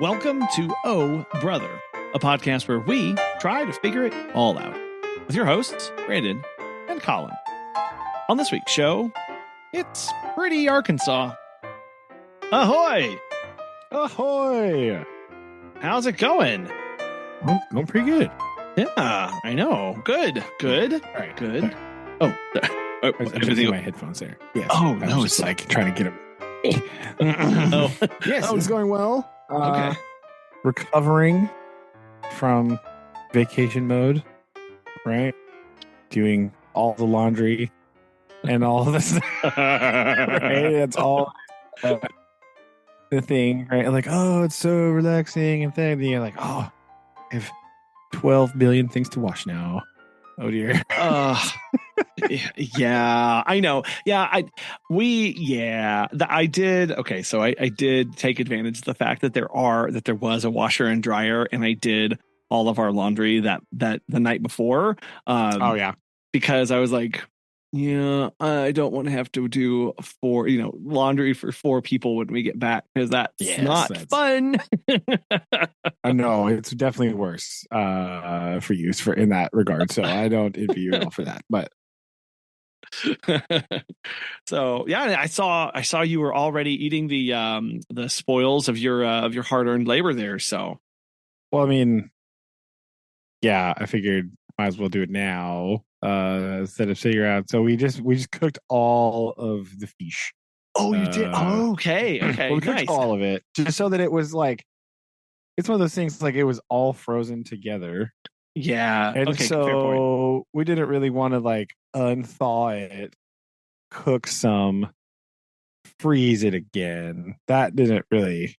Welcome to Oh Brother, a podcast where we try to figure it all out with your hosts, Brandon and Collin. On this week's show, it's pretty Arkansas. Ahoy! Ahoy! How's it going? Well, going pretty good. Yeah, I know. Good. All right, good. Oh, I was adjusting my headphones there. Yes. Oh, I was just like trying to get them. Oh. Yes, it's going well. Okay. Recovering from vacation mode, right? Doing all the laundry and all of this. Right? That's all the thing, right? Like, oh, it's so relaxing and thing. And you're like, oh, I have 12 billion things to wash now. Oh dear. Yeah, I know. Yeah, I did. Okay, so I did take advantage of the fact that there was a washer and dryer, and I did all of our laundry that the night before. Oh yeah, because I was like, yeah, I don't want to have to do laundry for 4 people when we get back, because that's not fun. I know it's definitely worse for you in that regard. So I don't envy you at all for that. But so yeah, I saw you were already eating the spoils of your hard-earned labor there. So, well, I mean, yeah, I figured might as well do it now instead of figure out. So we just cooked all of the fish. Oh, you did? Oh, okay. Well, we cooked all of it just so that it was like, it's one of those things like it was all frozen together. Yeah. And okay, fair point. so we didn't really want to like unthaw it, cook some, freeze it again. That didn't really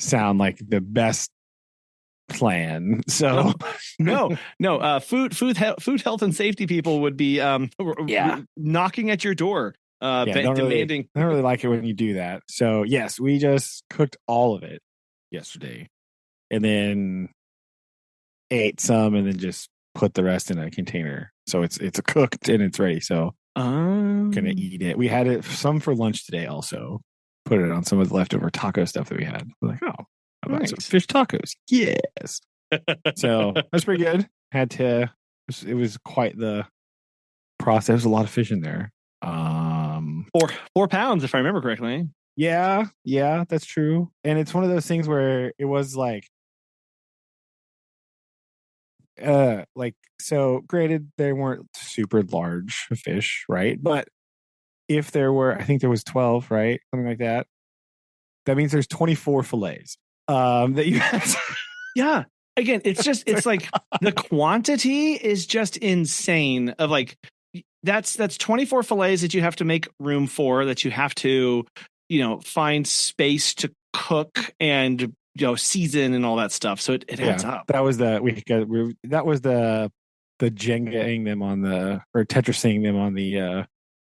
sound like the best plan. So no. Food health and safety people would be knocking at your door, demanding. I don't really like it when you do that. So yes, we just cooked all of it yesterday, and then ate some, and then just put the rest in a container. So it's cooked and it's ready. So gonna eat it. We had it some for lunch today. Also put it on some of the leftover taco stuff that we had. We're like, oh, how about some fish tacos? Yes. So that's pretty good. It was quite the process. There's a lot of fish in there. 4 pounds, if I remember correctly. Yeah, that's true. And it's one of those things where it was like, so granted, they weren't super large fish, right? But if there were, I think there was 12, right? Something like that. That means there's 24 fillets that you have. Yeah. Again, it's like the quantity is just insane. Of like, that's 24 fillets that you have to make room for, that you have to, find space to cook and season and all that stuff. So it adds up. That was the Jenga-ing them on the, or Tetrising them on the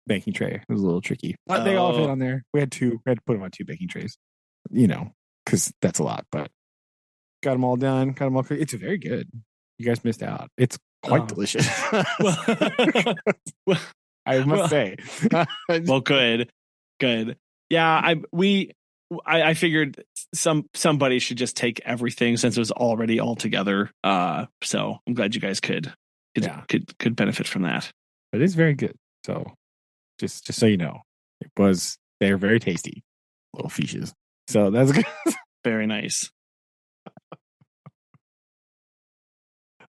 baking tray. It was a little tricky, but they all fit on there. We had to put them on 2 baking trays, because that's a lot, but got them all done. Got them all. It's very good. You guys missed out. It's quite delicious. I must say. Well, good. Yeah, I figured somebody should just take everything since it was already all together. So I'm glad you guys could benefit from that. It is very good. So just so you know, they're very tasty little fishes. So that's good. Very nice.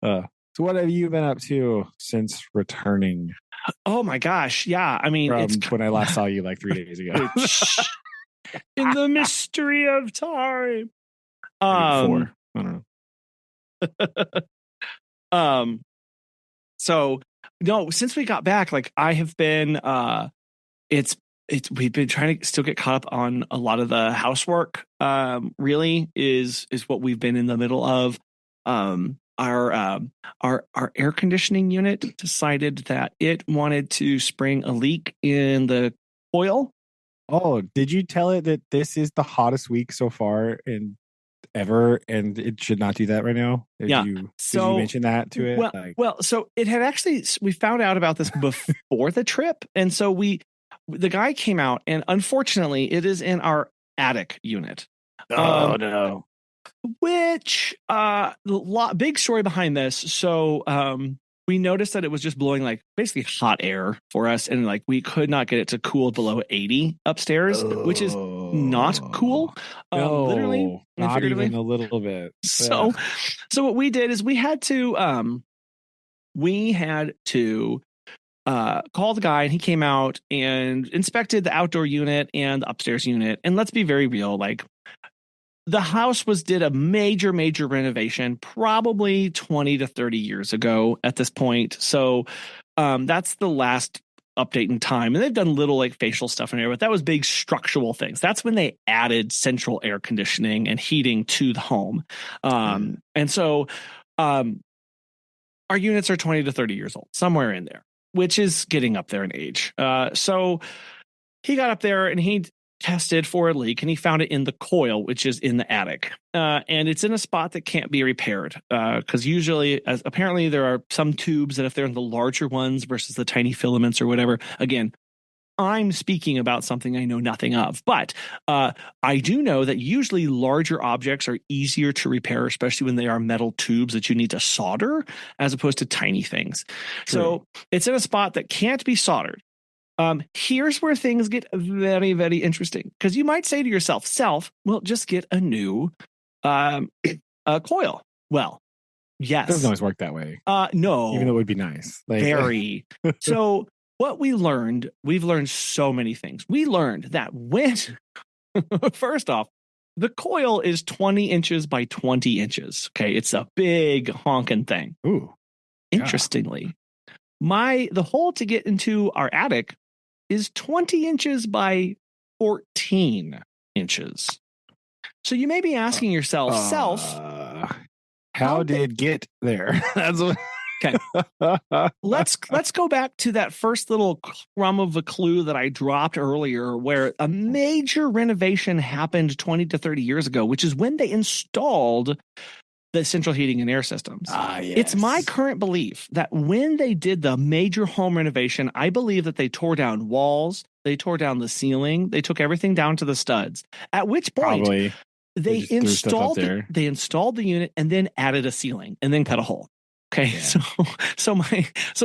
So what have you been up to since returning? Oh my gosh. Yeah. I mean, it's when I last saw you like 3 days ago. In the mystery of time. 4. I don't know. So no, since we got back, like I have been we've been trying to still get caught up on a lot of the housework. Really is what we've been in the middle of. Our air conditioning unit decided that it wanted to spring a leak in the coil. Oh, did you tell it that this is the hottest week so far in ever, and it should not do that right now? Did you mention that to it? Well, so it had actually, we found out about this before the trip, and so the guy came out, and unfortunately, it is in our attic unit. Oh no! Which big story behind this. So we noticed that it was just blowing like basically hot air for us, and like we could not get it to cool below 80 upstairs, which is not cool. Literally No, and not figuratively. even a little bit. So so what we did is we had to call the guy, and he came out and inspected the outdoor unit and the upstairs unit. And let's be very real, like the house did a major renovation probably 20 to 30 years ago at this point. So that's the last update in time. And they've done little like facial stuff in there, but that was big structural things. That's when they added central air conditioning and heating to the home. And so our units are 20 to 30 years old, somewhere in there, which is getting up there in age. So he got up there and he tested for a leak, and he found it in the coil, which is in the attic. And it's in a spot that can't be repaired because usually, apparently there are some tubes that if they're in the larger ones versus the tiny filaments or whatever, again, I'm speaking about something I know nothing of, but I do know that usually larger objects are easier to repair, especially when they are metal tubes that you need to solder as opposed to tiny things. True. So it's in a spot that can't be soldered. Here's where things get very, very interesting, because you might say to yourself, well, just get a new coil. Well, yes. It doesn't always work that way. No. Even though it would be nice. Like, very. So what we've learned so many things. We learned that when, first off, the coil is 20 inches by 20 inches. Okay. It's a big honking thing. Ooh. Interestingly, the hole to get into our attic is 20 inches by 14 inches. So you may be asking yourself, how did get there? That's what. Okay. Let's go back to that first little crumb of a clue that I dropped earlier, where a major renovation happened 20 to 30 years ago, which is when they installed the central heating and air systems. Yes. It's my current belief that when they did the major home renovation, I believe that they tore down walls, they tore down the ceiling, they took everything down to the studs. At which point Probably they installed the unit and then added a ceiling and then cut a hole. Okay, yeah. So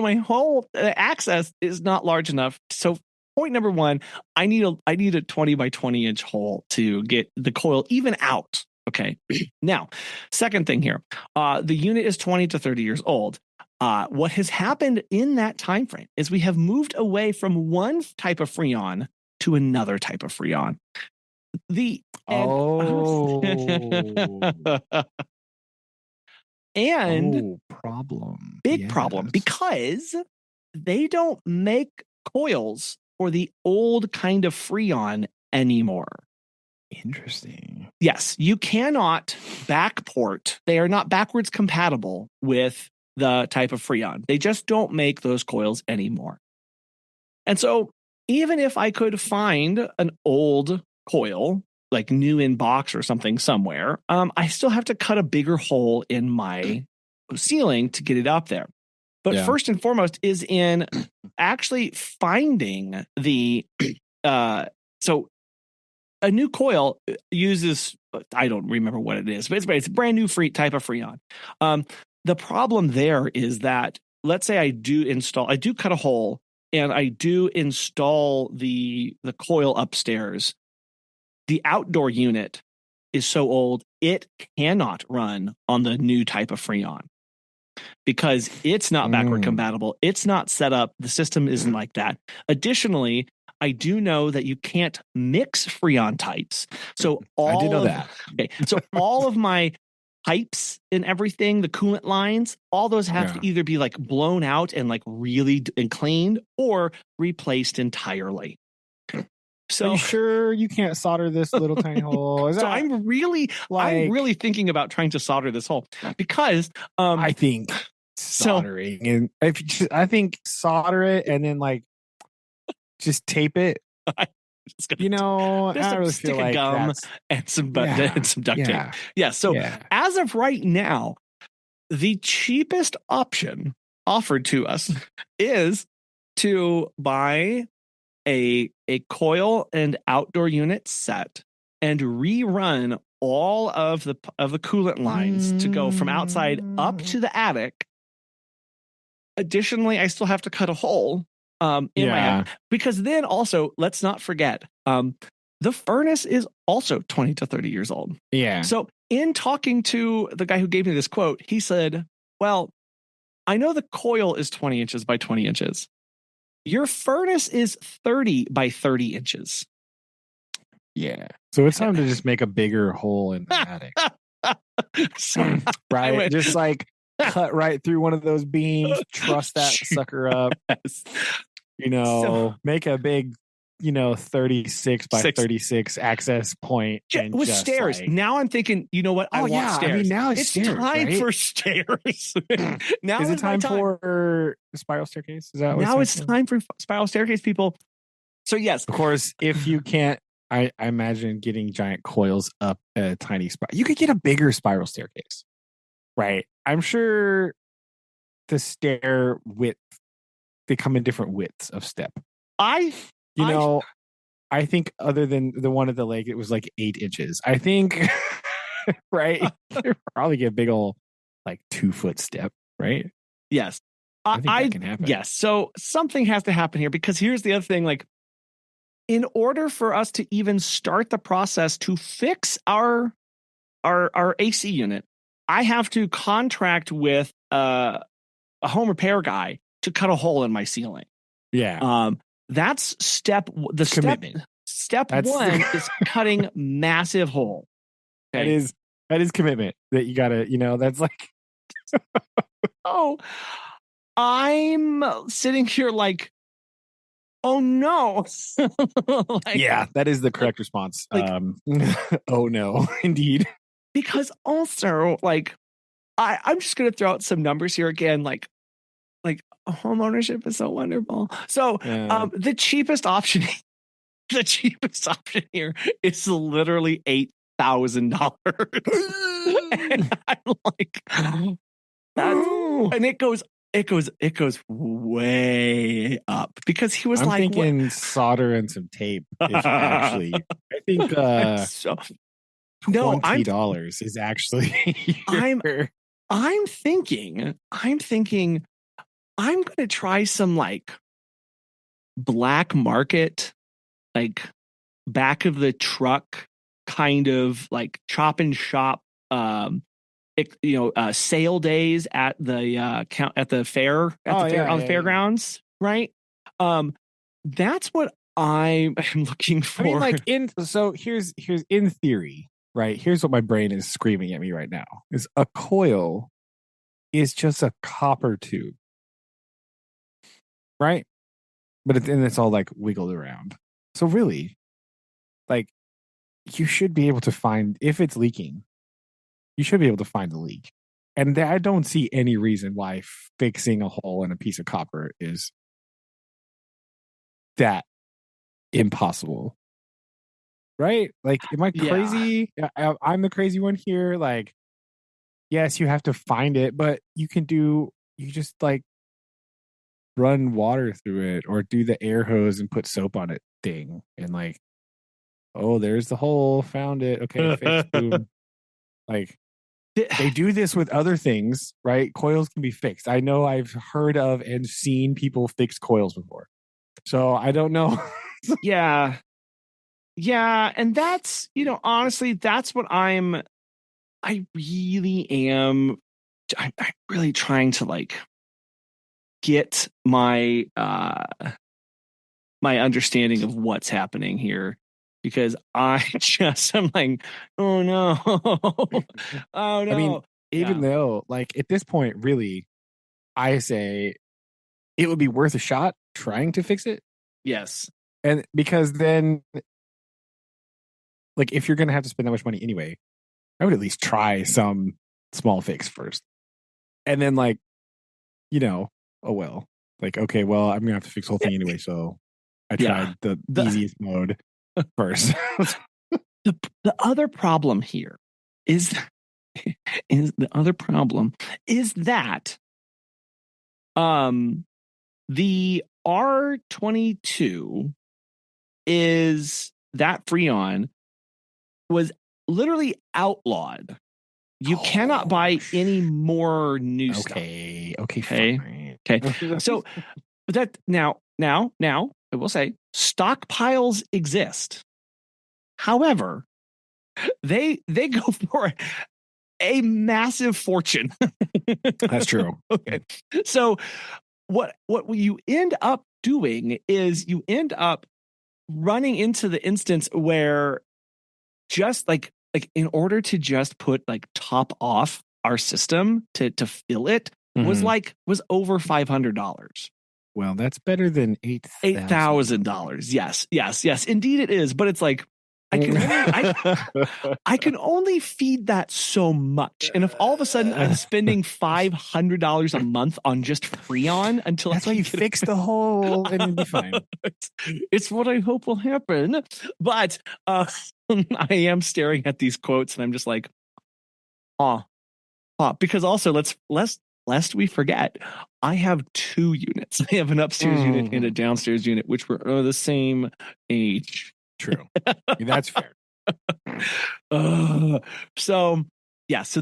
my whole access is not large enough. So point number one, I need a 20 by 20 inch hole to get the coil even out. Okay. Now, second thing here, the unit is 20 to 30 years old. What has happened in that time frame is we have moved away from one type of Freon to another type of Freon. Problem. Big problem, because they don't make coils for the old kind of Freon anymore. Interesting. Yes, you cannot backport. They are not backwards compatible with the type of Freon. They just don't make those coils anymore. And so even if I could find an old coil, like new in box or something somewhere, I still have to cut a bigger hole in my ceiling to get it up there. But first and foremost is in actually finding the so a new coil uses, I don't remember what it is, but it's a brand new type of Freon. The problem there is that, let's say I do cut a hole and I do install the coil upstairs. The outdoor unit is so old, it cannot run on the new type of Freon because it's not backward compatible. It's not set up. The system isn't like that. Additionally, I do know that you can't mix Freon types. So I did know that. Okay, so all of my pipes and everything, the coolant lines, all those have to either be like blown out and like really and cleaned or replaced entirely. So are you sure you can't solder this little tiny hole? So I'm really thinking about trying to solder this hole because I think soldering I think solder it and then like just tape it. You know, just I really stick feel a like gum and some duct tape. Yeah. So as of right now, the cheapest option offered to us is to buy a coil and outdoor unit set and rerun all of the coolant lines to go from outside up to the attic. Additionally, I still have to cut a hole in my attic, because then also, let's not forget, the furnace is also 20 to 30 years old. Yeah. So in talking to the guy who gave me this quote, he said, well, I know the coil is 20 inches by 20 inches. Your furnace is 30 by 30 inches. Yeah. So it's time to just make a bigger hole in the attic. So right. Just like cut right through one of those beams, truss that sucker up. Yes. You know, make a big, 36 by 36 access point and with just stairs. like, now I'm thinking, you know what? I want stairs. I mean, now it's stairs, time right? for stairs. Now is it time for the spiral staircase? Is that what now it's time for spiral staircase, people? So yes, of course, if you can't, I imagine getting giant coils up a tiny spot. You could get a bigger spiral staircase, right? I'm sure the stair width, they come in different widths of step. I think other than the one at the lake, it was like 8 inches. I think, right? You probably get a big old like 2-foot step, right? Yes. I think that can happen. Yes. So something has to happen here, because here's the other thing, like, in order for us to even start the process to fix our AC unit, I have to contract with a home repair guy to cut a hole in my ceiling. Yeah. That's commitment. Step one is cutting massive hole. Okay. That is commitment that you gotta, that's like oh, I'm sitting here like, oh no. that is the correct response. Oh no, indeed. Because also, like, I'm just gonna throw out some numbers here again, like home ownership is so wonderful. So the cheapest option here is literally $8,000. And I'm like, and it goes way up, because he was I'm like, thinking solder and some tape is actually, I think $20 is actually I'm thinking I'm gonna try some like black market, like back of the truck kind of like chop and shop, sale days at the fair, on the fairgrounds, right? That's what I'm looking for. I mean, here's in theory, right? Here's what my brain is screaming at me right now: is a coil is just a copper tube, right? But then it's all like wiggled around. So really, like, you should be able to find, if it's leaking, you should be able to find the leak. And I don't see any reason why fixing a hole in a piece of copper is that impossible. Right? Like, am I crazy? Yeah. I'm the crazy one here. Like, yes, you have to find it, but you just like run water through it or do the air hose and put soap on it thing. And like, oh, there's the hole. Found it. Okay, fixed. Boom. Like, they do this with other things, right? Coils can be fixed. I know I've heard of and seen people fix coils before. So I don't know. Yeah. And that's, honestly, that's what I really am. I'm really trying to like get my my understanding of what's happening here, because I'm like, oh no. Oh no. I mean, even though, like, at this point, really, I say it would be worth a shot trying to fix it. Yes. And because then, like, if you're going to have to spend that much money anyway, I would at least try some small fix first. And then, like, oh well. Like, okay, well, I'm going to have to fix the whole thing anyway. So I tried the easiest mode first. The other problem here is that the R22 is that Freon was literally outlawed. You cannot buy any more new stuff. Okay, Okay. fine. So that now, I will say stockpiles exist. However, they go for a massive fortune. That's true. Okay. So what you end up doing is you end up running into the instance where just like in order to just put like top off our system to fill it was over $500. Well, that's better than $8,000. Yes, indeed it is. But it's like I can only feed that so much. And if all of a sudden I'm spending $500 a month on just Freon until that's why you fix the hole and it'll be fine. It's what I hope will happen. But I am staring at these quotes and I'm just like, because also lest we forget, I have 2 units. I have an upstairs unit and a downstairs unit, which were the same age. True. That's fair. So that's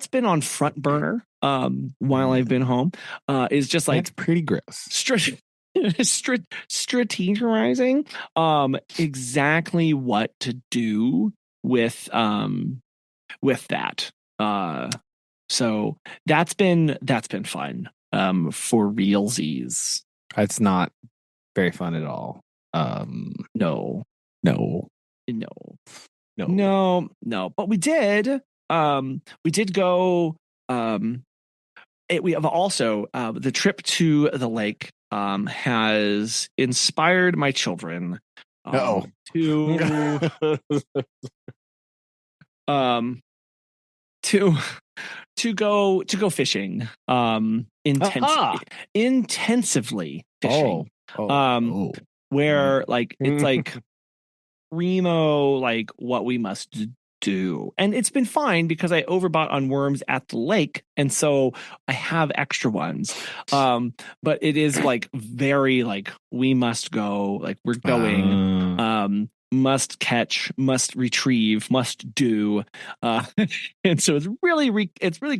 been on front burner while I've been home. Is just like that's pretty gross. Strategizing exactly what to do with that. So that's been fun for realsies. It's not very fun at all. No. But we did go. We have also the trip to the lake has inspired my children to go fishing intensively fishing where like it's like primo like what we must do. And it's been fine because I overbought on worms at the lake and so I have extra ones, but it is like very like we must go, like we're going, must catch, must retrieve, must do, and so it's really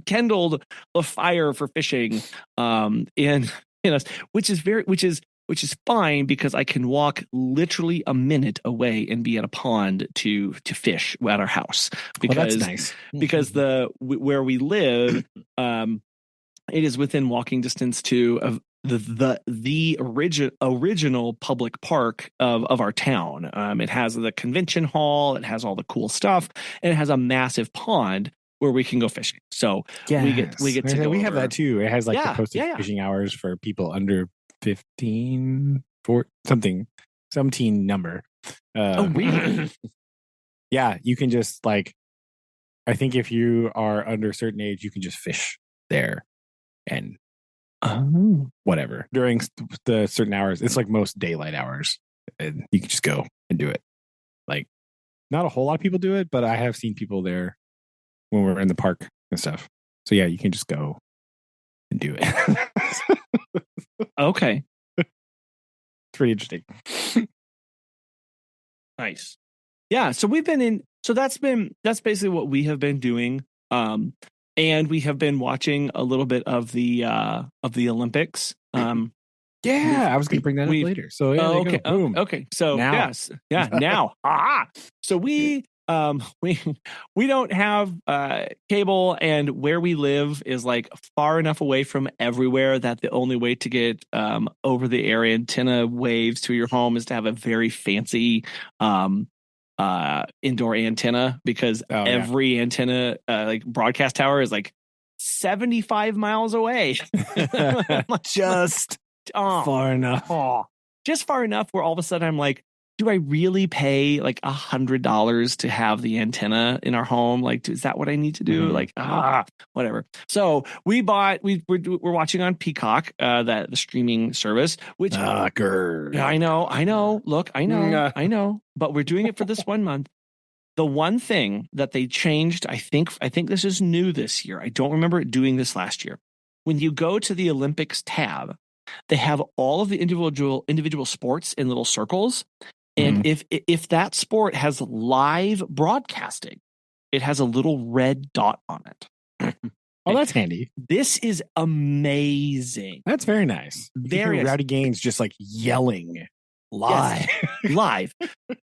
kindled a fire for fishing in us, which is fine because I can walk literally a minute away and be at a pond to fish at our house, because that's nice. Because where we live, it is within walking distance to the original public park of our town. It has the convention hall, it has all the cool stuff, and it has a massive pond where we can go fishing. So we get to go. We have that too. It has like the posted fishing hours for people under 15 for something, some teen number. Really? Yeah, you can just like, I think if you are under a certain age, you can just fish there and whatever during the certain hours. It's like most daylight hours, and you can just go and do it. Like, not a whole lot of people do it, but I have seen people there when we're in the park and stuff. So yeah, you can just go and do it. Okay. It's pretty interesting. Nice. Yeah. So that's basically what we have been doing. And we have been watching a little bit of the Olympics. Yeah, I was going to bring that up later. So yeah, okay. Boom. Okay. So now. Yes. Yeah. Now. So we don't have cable, and where we live is like far enough away from everywhere that the only way to get over the air antenna waves to your home is to have a very fancy indoor antenna, because every antenna like broadcast tower is like 75 miles away. Just far enough. Just far enough where all of a sudden I'm like, do I really pay like $100 to have the antenna in our home? Like, is that what I need to do? Like, whatever. So we're watching on Peacock, the streaming service, which I know. Look, I know, but we're doing it for this 1 month. The one thing that they changed, I think this is new this year. I don't remember it doing this last year. When you go to the Olympics tab, they have all of the individual sports in little circles. And if that sport has live broadcasting, it has a little red dot on it. Oh, that's handy. This is amazing. That's very nice. Very nice. Rowdy Gaines just like yelling live. Yes, live.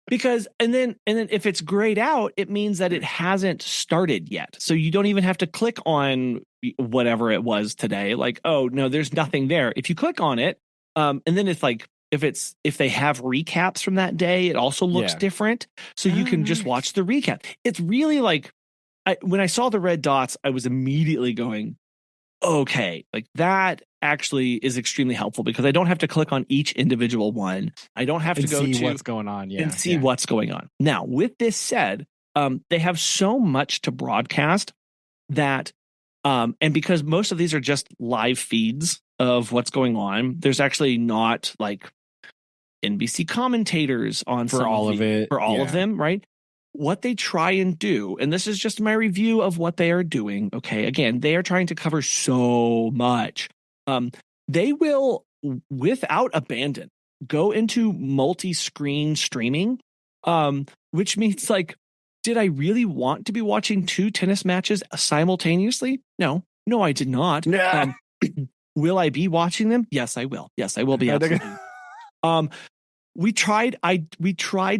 Because and then if it's grayed out, it means that it hasn't started yet. So you don't even have to click on whatever it was today. Like, oh no, there's nothing there. If you click on it, and then it's like if they have recaps from that day, it also looks different. So you can just watch the recap. It's really like when I saw the red dots, I was immediately going, okay, like that actually is extremely helpful because I don't have to click on each individual one. I don't have to go see to what's going on and see what's going on. Now, with this said, they have so much to broadcast that, and because most of these are just live feeds of what's going on, there's actually not like NBC commentators on for all of it, for all of them, right? What they try and do, and this is just my review of what they are doing. Okay, again, they are trying to cover so much. They will, without abandon, go into multi-screen streaming, which means like, did I really want to be watching 2 tennis matches simultaneously? No, I did not. Will I be watching them? Yes, I will. Yes, I will be. Absolutely. We tried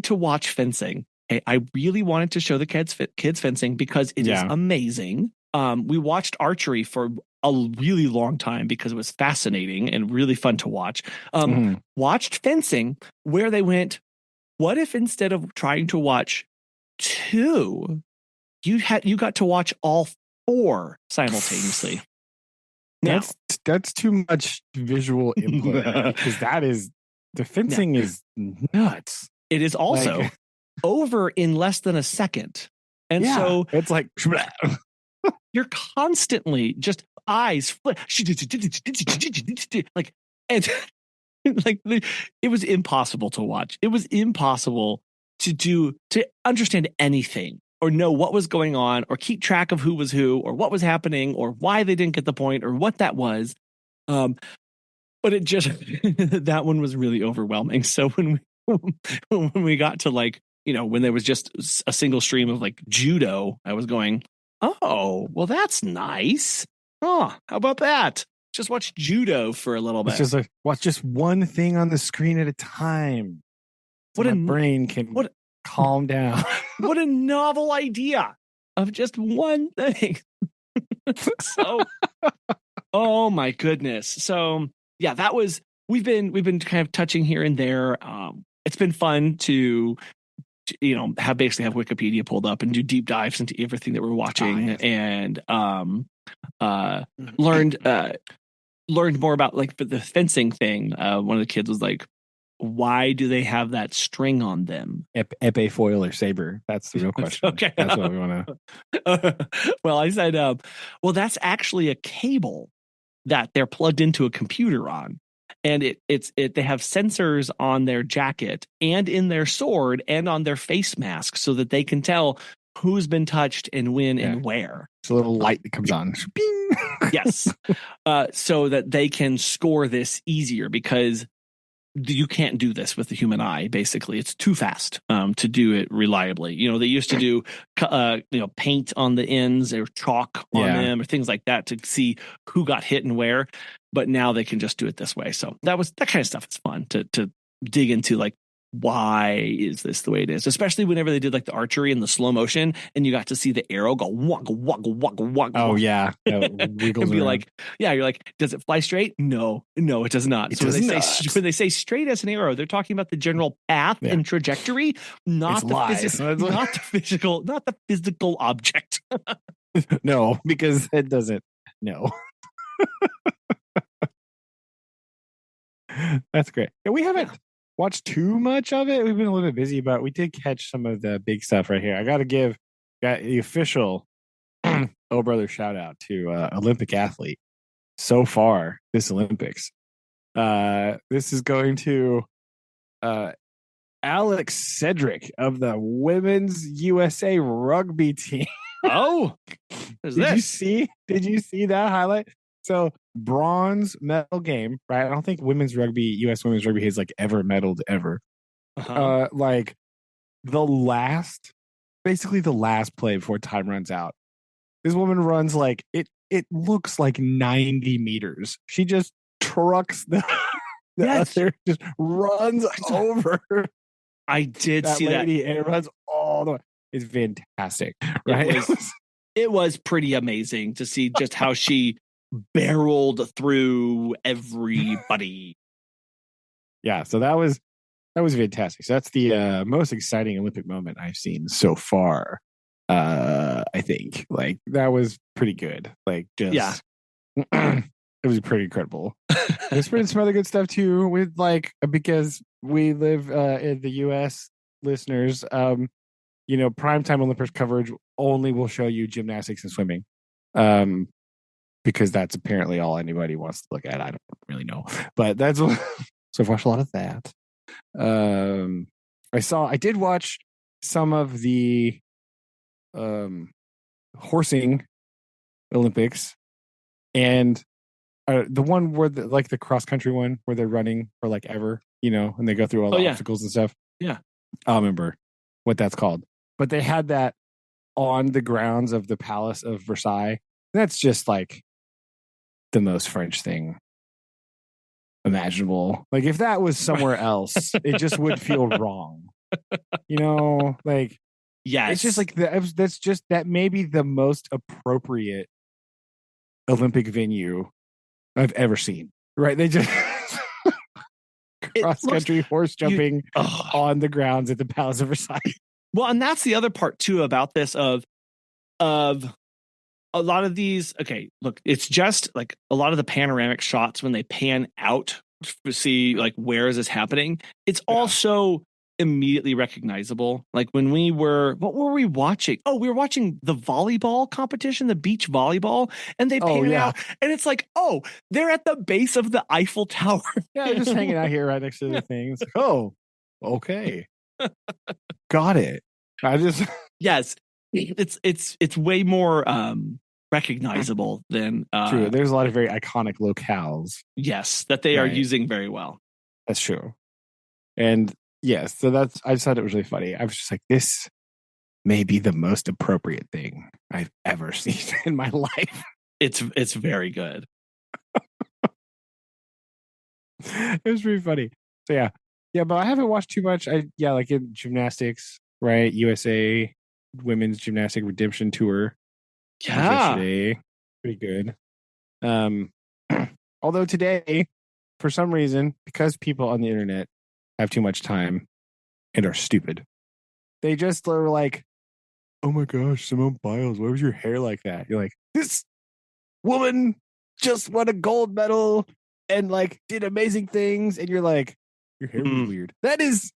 to watch fencing. Okay, I really wanted to show the kids fencing because it is amazing. We watched archery for a really long time because it was fascinating and really fun to watch. Watched fencing where they went, what if instead of trying to watch 2, you got to watch all 4 simultaneously? That's too much visual input because the fencing is nuts. It is also over in less than a second. And so it's like you're constantly just eyes flip like, and like it was impossible to watch. It was impossible to understand anything or know what was going on or keep track of who was who or what was happening or why they didn't get the point or what that was. But it just that one was really overwhelming. So when we got to like, when there was just a single stream of like judo, I was going, oh, well, that's nice. Oh, how about that? Just watch judo for a little bit. It's just like watch just one thing on the screen at a time. So my brain can calm down. What a novel idea of just one thing. So, oh my goodness. So yeah, that was we've been kind of touching here and there. It's been fun to have Wikipedia pulled up and do deep dives into everything that we're watching and learned more about like the fencing thing. One of the kids was like, why do they have that string on them? Epee foil or saber? That's the real question. Okay. That's what we want to. Well, I said, well, that's actually a cable that they're plugged into a computer on. And they have sensors on their jacket and in their sword and on their face mask so that they can tell who's been touched and when and where. It's a little light that comes on. Bing! Yes. So that they can score this easier because you can't do this with the human eye. Basically, it's too fast to do it reliably. They used to do paint on the ends or chalk on them or things like that to see who got hit and where. But now they can just do it this way. So that kind of stuff is fun to dig into. Like, why is this the way it is? Especially whenever they did like the archery and the slow motion, and you got to see the arrow go wugga wugga wugga wugga. Oh yeah, and be like, you're like, does it fly straight? No, it does not. So when they say straight as an arrow, they're talking about the general path and trajectory, not the physical object. No, because it doesn't. No. That's great. And we haven't watched too much of it. We've been a little bit busy, but we did catch some of the big stuff right here. I got to give the official Oh Brother shout out to Olympic athlete so far this Olympics. This is going to Alex Cedric of the women's USA rugby team. Oh, did you see that highlight? So bronze medal game, right? I don't think U.S. women's rugby has like ever medaled ever. Uh-huh. Like basically the last play before time runs out. This woman runs like it looks like 90 meters. She just trucks the Yes. other, just runs over I did that see that. lady and it runs all the way. It's fantastic, It right? was pretty amazing to see just how she barreled through everybody. Yeah, so that was fantastic. So that's the most exciting Olympic moment I've seen so far. I think like that was pretty good. Like just it was pretty incredible. There's been some other good stuff too with like because we live in the US listeners, primetime Olympics coverage only will show you gymnastics and swimming. Because that's apparently all anybody wants to look at. I don't really know. But that's so I've watched a lot of that. I did watch some of the horsing Olympics and the one where the cross country one where they're running for like ever, and they go through all the obstacles and stuff. Yeah. I don't remember what that's called, but they had that on the grounds of the Palace of Versailles. That's just like the most French thing imaginable. Like if that was somewhere else, it just would feel wrong. Like yes, it's just like that may be the most appropriate Olympic venue I've ever seen. Right? They just cross country horse jumping on the grounds at the Palace of Versailles. Well, and that's the other part too about this of a lot of these. Okay, look, it's just like a lot of the panoramic shots when they pan out to see like where is this happening. It's also immediately recognizable. Like when what were we watching? Oh, we were watching the volleyball competition, the beach volleyball, and they pan out, and it's like, oh, they're at the base of the Eiffel Tower. Yeah, just hanging out here right next to the things. Like, oh, okay, got it. I just yes, it's way more recognizable than true. There's a lot of very iconic locales. Yes, that they are using very well. That's true. And yes, so I just thought it was really funny. I was just like, this may be the most appropriate thing I've ever seen in my life. It's very good. It was pretty funny. So yeah, but I haven't watched too much. Like in gymnastics, right? USA Women's Gymnastic Redemption Tour. Yesterday, pretty good. Although today, for some reason, because people on the internet have too much time and are stupid, they just are like, "Oh my gosh, Simone Biles, why was your hair like that?" You're like, this woman just won a gold medal and like did amazing things, and you're like, your hair was weird. That is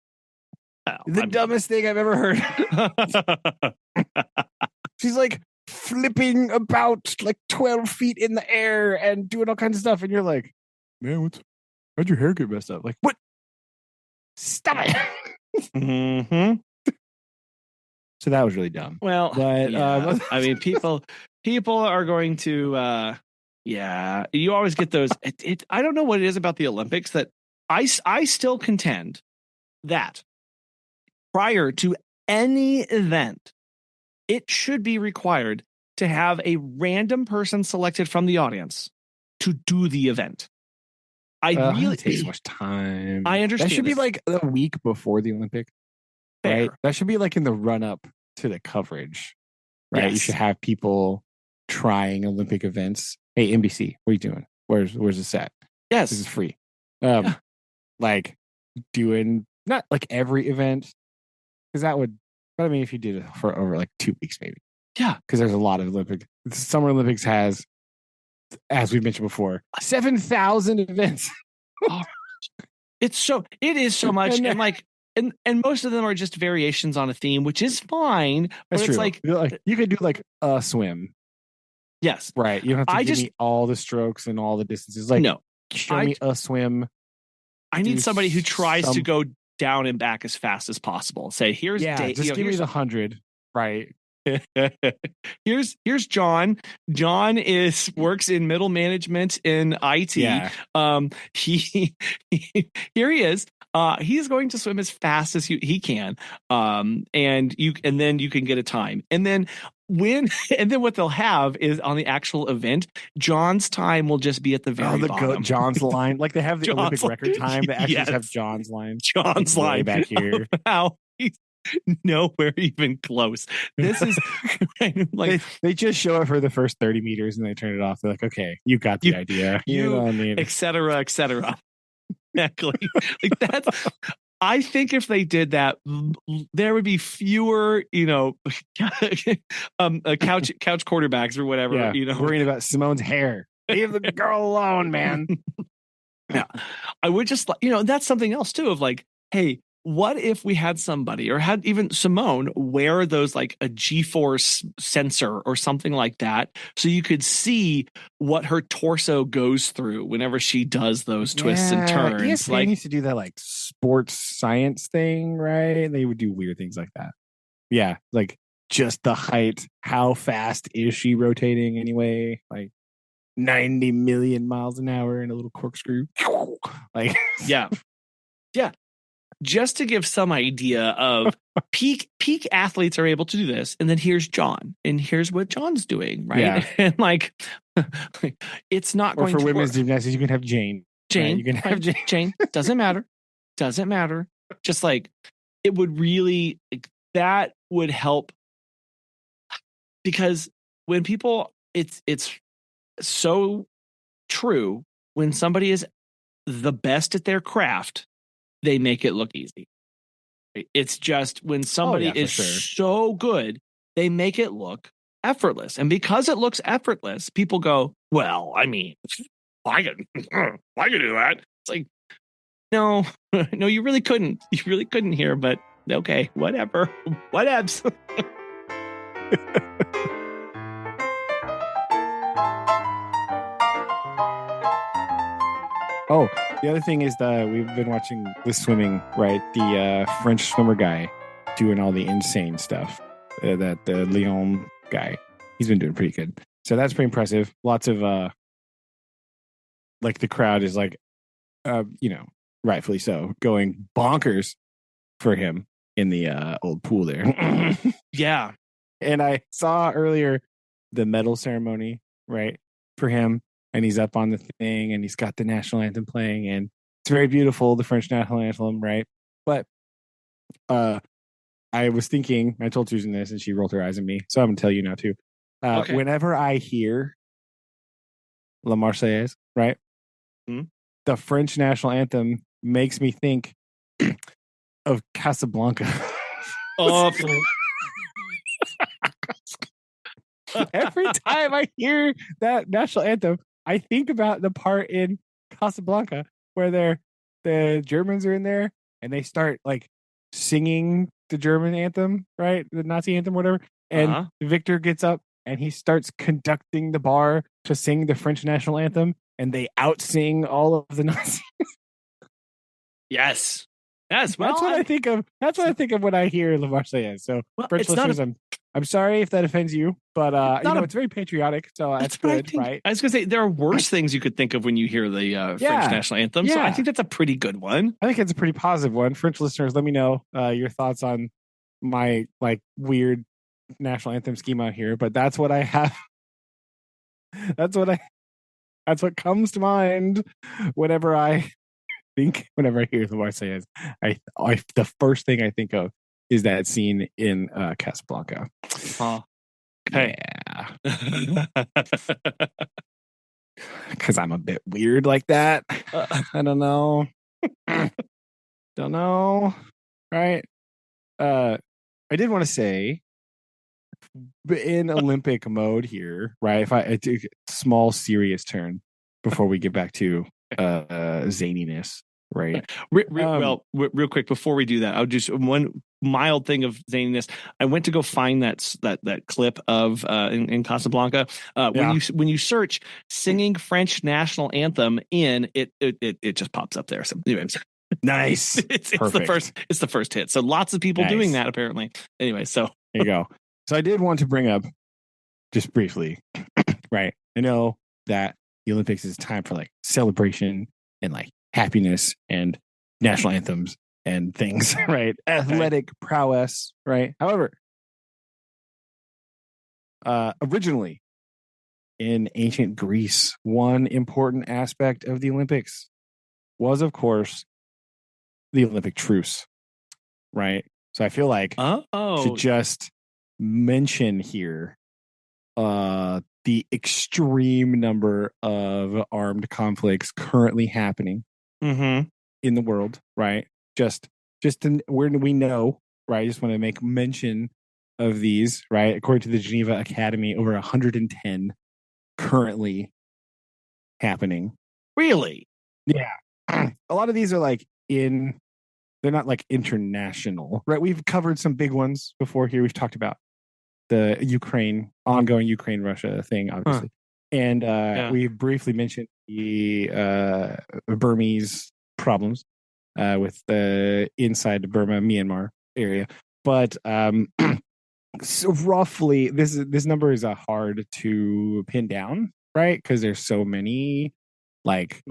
the dumbest thing I've ever heard. She's like flipping about like 12 feet in the air and doing all kinds of stuff, and you're like, man, how'd your hair get messed up? Like, what? Stop it. Mm-hmm. So that was really dumb. Well, but I mean, people are going to you always get those. I don't know what it is about the Olympics that I still contend that prior to any event, it should be required to have a random person selected from the audience to do the event. It takes so much time. I understand. That should be like a week before the Olympic. Fair. Right? That should be like in the run up to the coverage. Right? Yes. You should have people trying Olympic events. Hey, NBC, what are you doing? Where's the set? Yes. This is free. Like doing not like every event. Because that would, but I mean, if you did it for over like 2 weeks, maybe. Yeah. Because there's a lot of the Summer Olympics has, as we mentioned before, 7,000 events. It is so much. And like, and most of them are just variations on a theme, which is fine. That's true. Like you could do like a swim. Yes. Right. You don't have to give me all the strokes and all the distances. Like, no, show me a swim. I need somebody who tries to go down and back as fast as possible. Say, here's just give me the 100. Right. Here's John. John works in middle management in IT. Yeah. He here he is. He's going to swim as fast as he can. And then you can get a time. And then what they'll have is on the actual event, John's time will just be at the very bottom. John's line. Like they have the John's Olympic record time. They actually just have yes. John's line. John's way line back here. How he's nowhere even close. This is like they just show it for the first 30 meters and they turn it off. They're like, okay, you got the idea. You don't need et cetera, et cetera. Exactly. Like that's. I think if they did that, there would be fewer, couch quarterbacks or whatever. Yeah, worrying about Simone's hair. Leave the girl alone, man. Yeah, I would just, that's something else too. Of like, hey, what if we had somebody or had even Simone wear those like a G-force sensor or something like that, so you could see what her torso goes through whenever she does those twists and turns. ESPN used to do that like sports science thing, right? They would do weird things like that. Yeah, like just the height. How fast is she rotating anyway? Like 90 million miles an hour in a little corkscrew. Like yeah. Just to give some idea of peak athletes are able to do this. And then here's John, and here's what John's doing, right? Yeah. And like it's not or going for to women's work. gymnastics, you can have Jane. Jane, right? You can have Jane. Doesn't matter. Just like it would really, that would help, because when people, it's so true. When somebody is the best at their craft, they make it look easy. It's just when somebody is so good, they make it look effortless. And because it looks effortless, people go, well, I mean, I could do that. It's like, no, you really couldn't. You really couldn't here, but okay, whatever. Whatevs. Oh, the other thing is that we've been watching the swimming, right? The French swimmer guy doing all the insane stuff. That the Lyon guy, he's been doing pretty good. So that's pretty impressive. Lots of like the crowd is like, rightfully so, going bonkers for him in the old pool there. Yeah. And I saw earlier the medal ceremony, right, for him. And he's up on the thing and he's got the national anthem playing and it's very beautiful, the French national anthem, right? But I was thinking, I told Susan this and she rolled her eyes at me. So I'm going to tell you now too. Okay. Whenever I hear La Marseillaise, right? Mm-hmm. The French national anthem makes me think of Casablanca. Oh, every time I hear that national anthem, I think about the part in Casablanca where the Germans are in there and they start like singing the German anthem, right? The Nazi anthem, whatever. And Victor gets up and he starts conducting the bar to sing the French national anthem, and they out-sing all of the Nazis. Yes. Well, that's what I think of. That's what I think of when I hear La Marseillaise. So, French listeners, I'm sorry if that offends you, but it's very patriotic, so that's good, right? I was going to say there are worse things you could think of when you hear the French national anthem. Yeah. So I think that's a pretty good one. I think it's a pretty positive one. French listeners, let me know your thoughts on my like weird national anthem schema here, but that's what I have. That's what comes to mind whenever I hear the Marseillaise. The first thing I think of is that scene in Casablanca. Okay. Yeah. Because I'm a bit weird like that. I don't know. Don't know. Right. I did want to say, in Olympic mode here, right? If I take a small serious turn before we get back to zaniness. Right. Real quick before we do that, I'll just one mild thing of zaniness. I went to go find that clip of in Casablanca. When you search singing French national anthem in it just pops up there. So anyways, nice. It's the first hit. So lots of people doing that apparently. Anyway, so there you go. So I did want to bring up just briefly, right? I know that the Olympics is time for like celebration and like happiness and national anthems and things, right? Athletic prowess, right? However, originally in ancient Greece, one important aspect of the Olympics was, of course, the Olympic truce, right? So I feel like should just mention here the extreme number of armed conflicts currently happening in the world, right? Just where we know, right? I just want to make mention of these, right? According to the Geneva Academy, over 110 currently happening. Really? Yeah. A lot of these are like they're not like international, right? We've covered some big ones before here. We've talked about the ongoing Ukraine-Russia thing, obviously. And we briefly mentioned the Burmese problems with the inside Burma, Myanmar area. But so roughly, this number is hard to pin down, right? Because there's so many like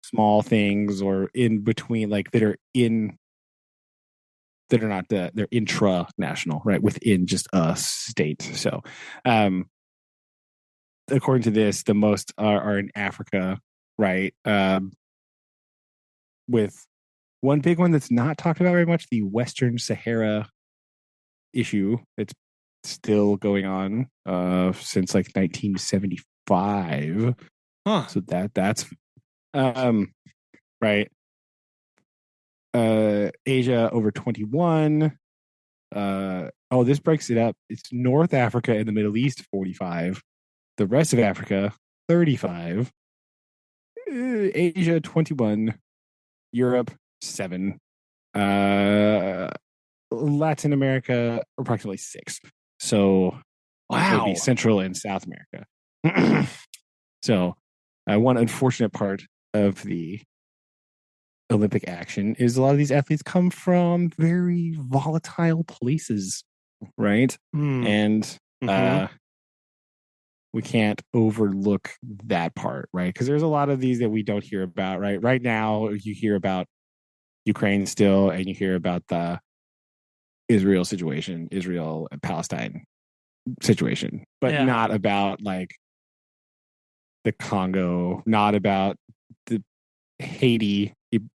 small things or in between, like that are not they're intra-national, right? Within just a state. So, according to this, the most are in Africa, right? With one big one that's not talked about very much, the Western Sahara issue. It's still going on since like 1975. So that's right. Asia over 21. This breaks it up. It's North Africa and the Middle East 45. The rest of Africa 35. Asia 21. Europe 7. Latin America approximately 6. So wow, would be Central and South America. So one unfortunate part of the Olympic action is a lot of these athletes come from very volatile places, right? And we can't overlook that part, right? Because there's a lot of these that we don't hear about, right? Right now, you hear about Ukraine still, and you hear about the Israel and Palestine situation, but not about like the Congo, not about the Haiti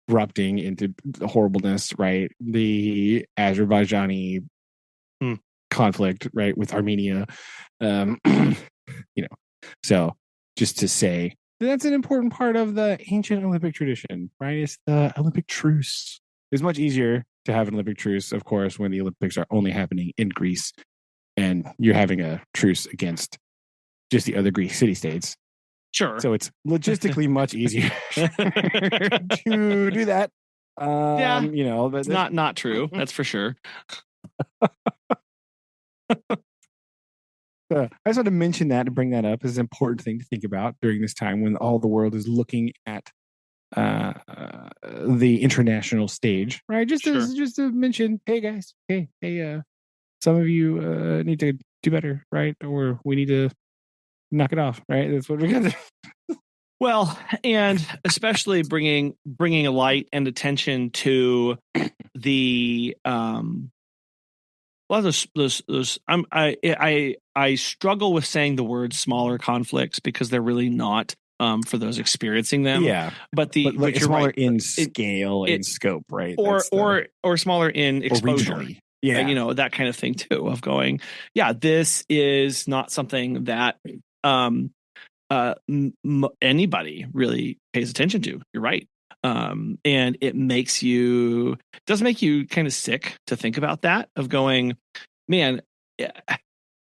erupting into horribleness, right? The Azerbaijani conflict, right, with Armenia. So just to say that's an important part of the ancient Olympic tradition, right? It's the Olympic truce. It's much easier to have an Olympic truce, of course, when the Olympics are only happening in Greece and you're having a truce against just the other Greek city-states. Sure. So it's logistically much easier to do that. But it's not true. That's for sure. I just want to mention that and bring that up as an important thing to think about during this time when all the world is looking at the international stage, right? Just to mention, hey guys, some of you need to do better, right? Or we need to knock it off, right? That's what we're gonna do. Well, and especially bringing a light and attention to the a lot of those I struggle with saying the word smaller conflicts because they're really not for those experiencing them. Yeah, but you're smaller right. in scale and scope, right? Or smaller in exposure. Regionally. Yeah, that kind of thing too. Of going, this is not something that anybody really pays attention to. You're right. And it does make you kind of sick to think about that, of going, man,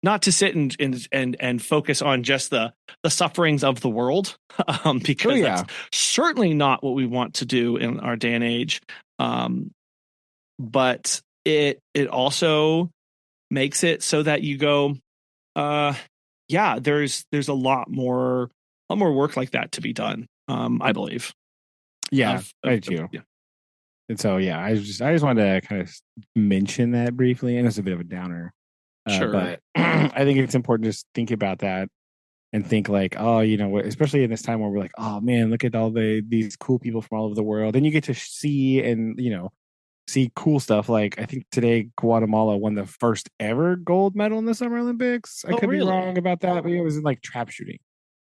not to sit and focus on just the sufferings of the world, because that's certainly not what we want to do in our day and age. But it also makes it so that you go, there's a lot more work like that to be done. I believe. I do. Yeah. And so, I just wanted to kind of mention that briefly, and it's a bit of a downer. Sure. But I think it's important to just think about that and think like, oh, especially in this time where we're like, oh man, look at all these cool people from all over the world, and you get to see and see cool stuff. Like I think today Guatemala won the first ever gold medal in the Summer Olympics. I could be wrong about that, but it was in like trap shooting,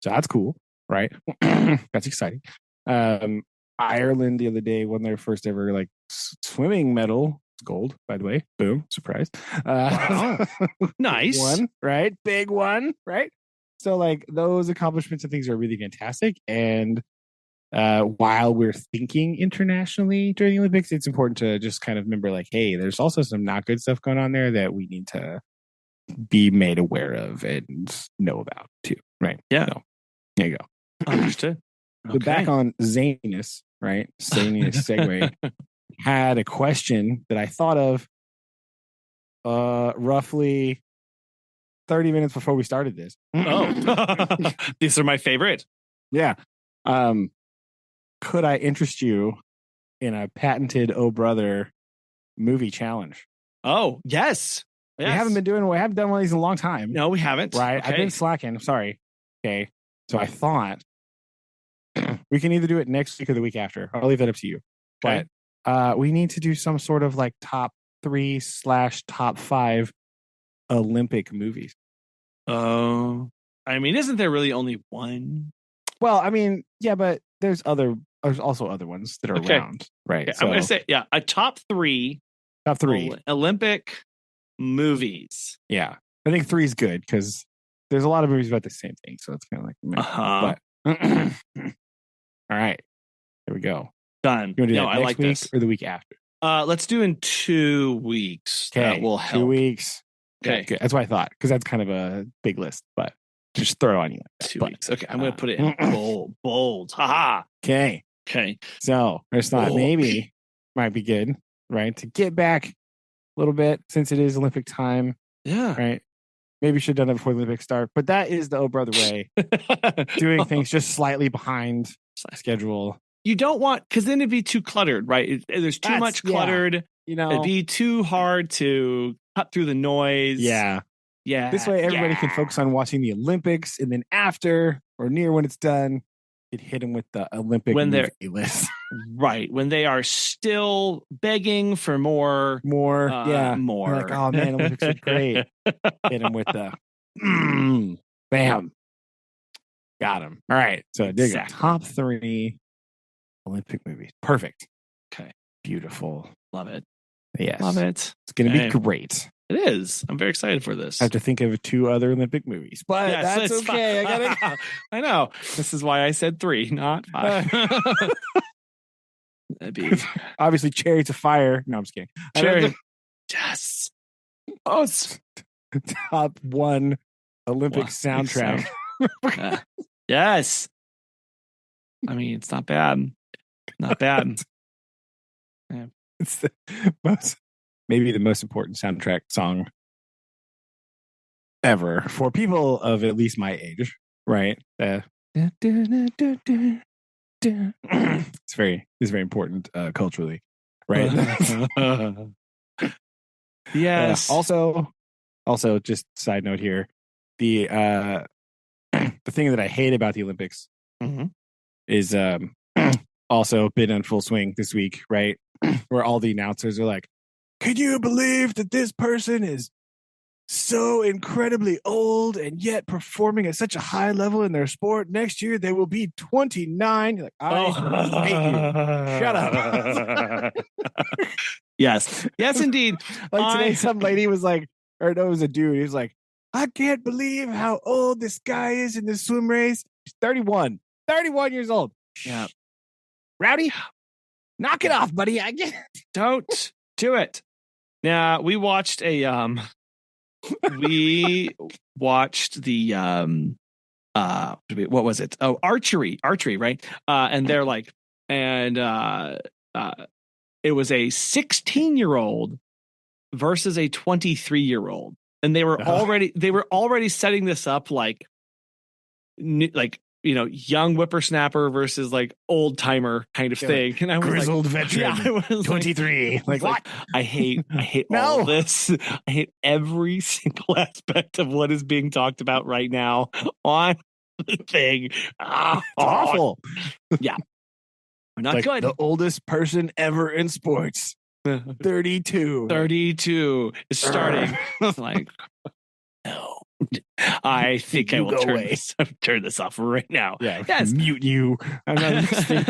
so that's cool, right? That's exciting. Ireland the other day won their first ever like swimming medal. It's gold, by the way. Boom, surprise. Wow. Nice one, right? Big one, right? So like those accomplishments and things are really fantastic. And while we're thinking internationally during the Olympics, it's important to just kind of remember like, hey, there's also some not good stuff going on there that we need to be made aware of and know about too, right? Yeah. So, there you go. Understood. Okay. But back on zaniness, right? Zaniness segue. Had a question that I thought of roughly 30 minutes before we started this. Oh, these are my favorite. Yeah. Could I interest you in a patented Oh Brother movie challenge? Oh, yes. We haven't done one of these in a long time. No, we haven't. Right. Okay. I've been slacking. I'm sorry. Okay. So I thought we can either do it next week or the week after. I'll leave that up to you. Okay. But we need to do some sort of like top 3/top 5 Olympic movies. Oh, I mean, isn't there really only one? Well, I mean, yeah, but there's also other ones that are around, right? Okay. So, I'm going to say, a top 3 Olympic movies. Yeah, I think 3 is good because there's a lot of movies about the same thing, so it's kind of like, but all right, here we go. Done. You want to do that next week or the week after? Let's do in 2 weeks. Okay, that will help. 2 weeks. Okay, good. That's what I thought because that's kind of a big list, but just throw on you like 2 weeks. Okay, I'm going to put it in bold. Haha. Okay. So I just thought maybe might be good, right, to get back a little bit since it is Olympic time. Yeah. Right. Maybe should have done it before the Olympics start, but that is the Oh Brother way. Doing things just slightly behind schedule. You don't want, because then it'd be too cluttered, right? There's too much cluttered. It'd be too hard to cut through the noise. Yeah. This way, everybody can focus on watching the Olympics, and then after or near when it's done, you'd hit them with the Olympic movie list. Right. When they are still begging for more. More. They're like, oh man, Olympics are great. Hit them with the bam. Got him. All right. So exactly. Top 3 Olympic movies. Perfect. Okay. Beautiful. Love it. Yes. Love it. It's going to be great. It is. I'm very excited for this. I have to think of 2 other Olympic movies, but that's okay. I know. This is why I said 3, not 5. That'd be obviously Chariots of Fire. No, I'm just kidding. Yes. Oh, top 1 Olympic soundtrack. Yes. I mean, it's not bad. Not bad. Yeah. It's maybe the most important soundtrack song ever for people of at least my age, right? It's very important culturally, right? Yes. Also, just side note here, the thing that I hate about the Olympics is also been in full swing this week, right? Where all the announcers are like, can you believe that this person is so incredibly old and yet performing at such a high level in their sport? Next year they will be 29. You're like, I hate you. Shut up. Yes indeed. Like today some lady was like, or no, it was a dude, he was like, I can't believe how old this guy is in the swim race. He's 31 years old. Yeah. Rowdy, knock it off, buddy. I get it. Don't do it. Now we watched the what was it? Oh, archery, right? And they're like, and it was a 16-year-old versus a 23-year-old, and they were already setting this up like young whippersnapper versus like old timer kind of thing. And I was grizzled veteran, 23. Like what? I hate all of this. I hate every single aspect of what is being talked about right now on thing. It's awful. Yeah. Not like good. The oldest person ever in sports. 32. 32 is starting. Like, no. I think I will turn this off right now. Yeah. Yes. Mute you. I'm not listening.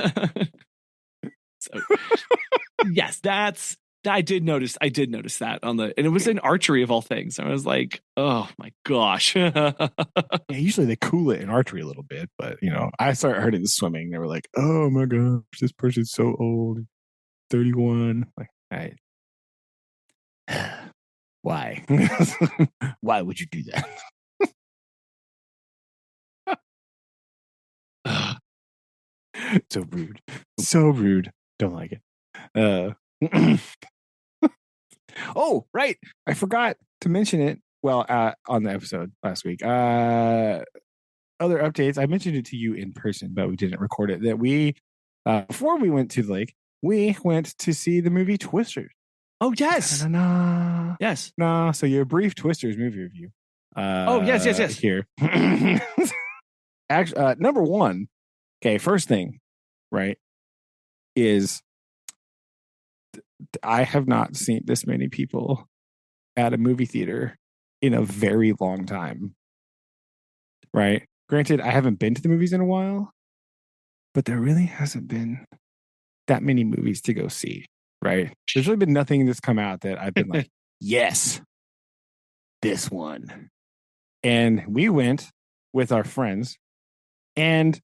So, yes, I did notice that and it was in archery of all things. I was like, oh my gosh. Yeah, usually they cool it in archery a little bit, but I started heard it in swimming. They were like, oh my gosh, this person's so old. 31. Like, all right. Why? Why would you do that? So rude. So rude. Don't like it. Oh, right. I forgot to mention it. Well, on the episode last week. Other updates. I mentioned it to you in person, but we didn't record it. That we, before we went to the lake, we went to see the movie Twisters. Oh, yes. Yes. No. So your brief Twisters movie review. Yes. Here. Actually, number one. Okay, first thing, right, is I have not seen this many people at a movie theater in a very long time. Right? Granted, I haven't been to the movies in a while, but there really hasn't been that many movies to go see. Right? There's really been nothing that's come out that I've been like, yes, this one. And we went with our friends, and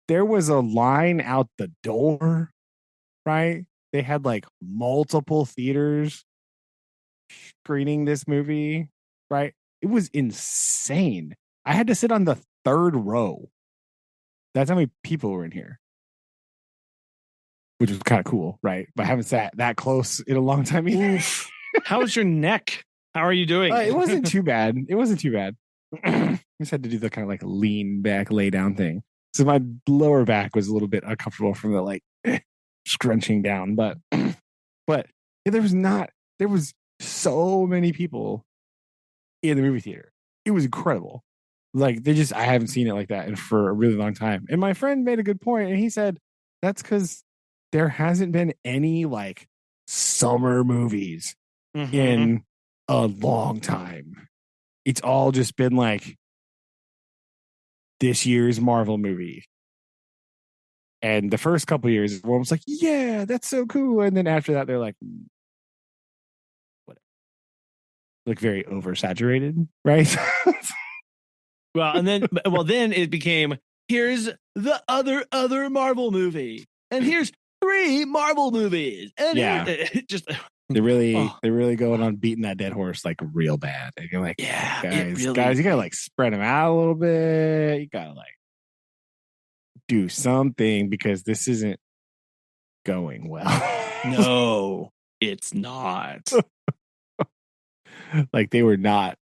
there was a line out the door, right? They had like multiple theaters screening this movie, right? It was insane. I had to sit on the third row. That's how many people were in here, which was kind of cool, right? But I haven't sat that close in a long time either. How's your neck? How are you doing? It wasn't too bad. I just had to do the kind of like lean back, lay down thing. So my lower back was a little bit uncomfortable from the like scrunching down, but yeah, there was so many people in the movie theater. It was incredible. Like I haven't seen it like that for a really long time. And my friend made a good point, and he said that's because there hasn't been any like summer movies in a long time. It's all just been like this year's Marvel movie. And the first couple of years, everyone was like, yeah, that's so cool. And then after that, they're like, whatever. Like very oversaturated, right? then it became, here's the other Marvel movie. And here's 3 Marvel movies. And they're really going on beating that dead horse like real bad. And you're like, yeah, guys, you gotta like spread them out a little bit. You gotta like do something because this isn't going well. No, it's not. Like they were not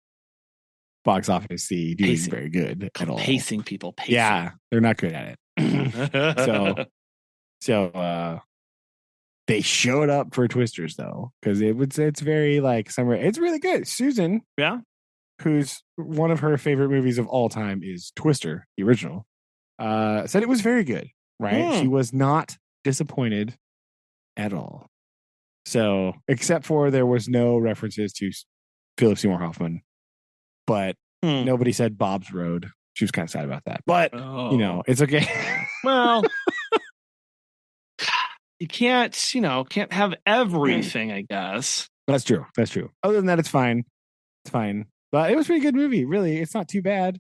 box office doing very good at all. Pacing people. Yeah, they're not good at it. So they showed up for Twisters though, because it's very like summer. It's really good. Susan, who's one of her favorite movies of all time is Twister, the original. Said it was very good. Right, she was not disappointed at all. So, except for there was no references to Philip Seymour Hoffman, but nobody said Bob's Road. She was kind of sad about that, but it's okay. Well, you can't have everything, I guess. That's true. Other than that, it's fine. But it was a pretty good movie. Really, it's not too bad.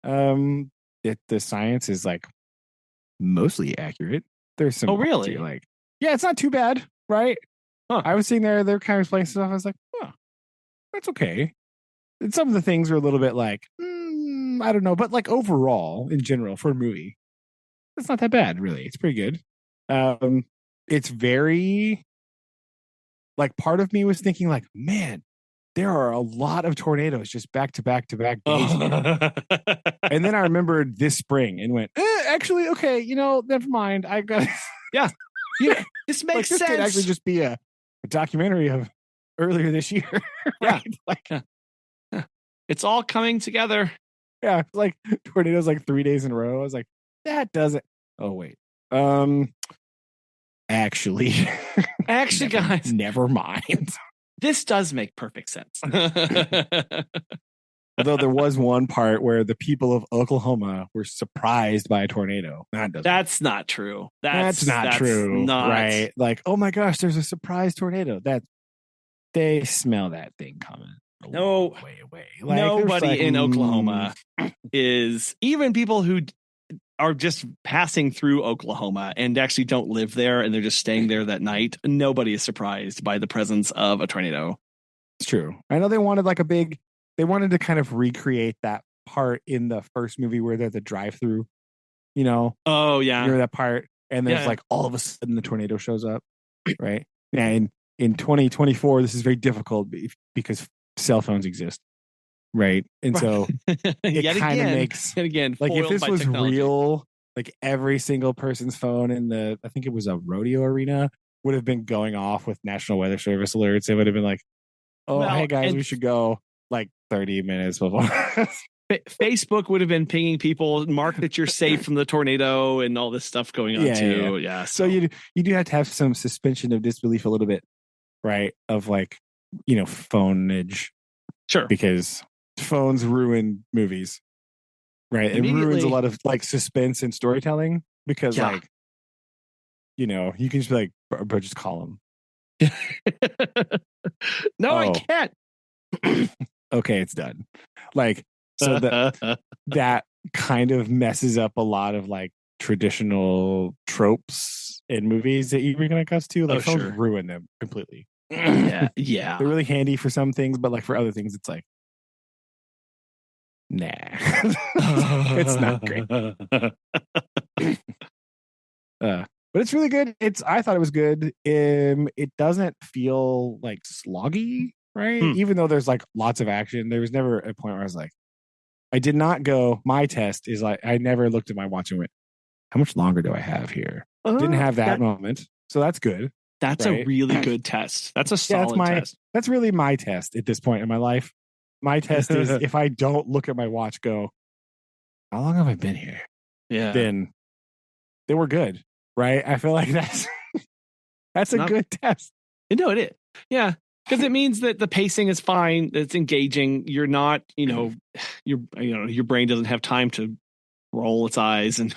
The science is like mostly accurate. There's some really like it's not too bad, right? I was sitting there, they're kind of explaining stuff. I was like, that's okay. And some of the things are a little bit like, I don't know, but like overall, in general, for a movie, it's not that bad, really. It's pretty good. It's very like part of me was thinking like, man, there are a lot of tornadoes just back to back days here. And then I remembered this spring and went, actually, okay, never mind. I got this makes this sense. could actually just be a documentary of earlier this year. Right? It's all coming together. Yeah, like tornadoes like 3 days in a row. I was like, that doesn't. Oh wait, actually, Actually, guys, never mind. this does make perfect sense. Although there was one part where the people of Oklahoma were surprised by a tornado. That's not true. That's not true, not right? Like, oh my gosh, there's a surprise tornado. That they smell that thing coming a long way away. Like, nobody like, in Oklahoma is, even people who are just passing through Oklahoma and actually don't live there and they're just staying there that night. Nobody is surprised by the presence of a tornado. It's true. I know they wanted like they wanted to kind of recreate that part in the first movie where they're the drive-through, you know. Oh yeah. You remember that part? And there's like all of a sudden the tornado shows up, right? And in 2024, this is very difficult because cell phones exist, right? And so it kind of makes like if this was real, like every single person's phone in I think it was a rodeo arena would have been going off with National Weather Service alerts. It would have been like, oh, well, hey guys, we should go like 30 minutes before. Facebook would have been pinging people, mark that you're safe from the tornado and all this stuff going on too. Yeah. So you do have to have some suspension of disbelief a little bit, right? Of like, phoneage. Sure. Because phones ruin movies, right? It ruins a lot of like suspense and storytelling because like, you can just be like, bro, just call him. No, I can't. Okay, it's done. Like, so that kind of messes up a lot of like traditional tropes in movies that you're gonna cuss to. Like, phones ruin them completely. Yeah. They're really handy for some things, but like for other things, it's like, nah, it's not great. But it's really good. I thought it was good. It doesn't feel like sloggy, right? Even though there's like lots of action, there was never a point where I was like, I did not go. My test is like, I never looked at my watch and went, how much longer do I have here? Didn't have that moment. So that's good. That's a really good test. That's a solid test. That's really my test at this point in my life. My test is if I don't look at my watch, go, how long have I been here? Yeah. Then we're good, right? I feel like that's a good test. No, it is. Yeah. Because it means that the pacing is fine. It's engaging. You're not, your brain doesn't have time to roll its eyes and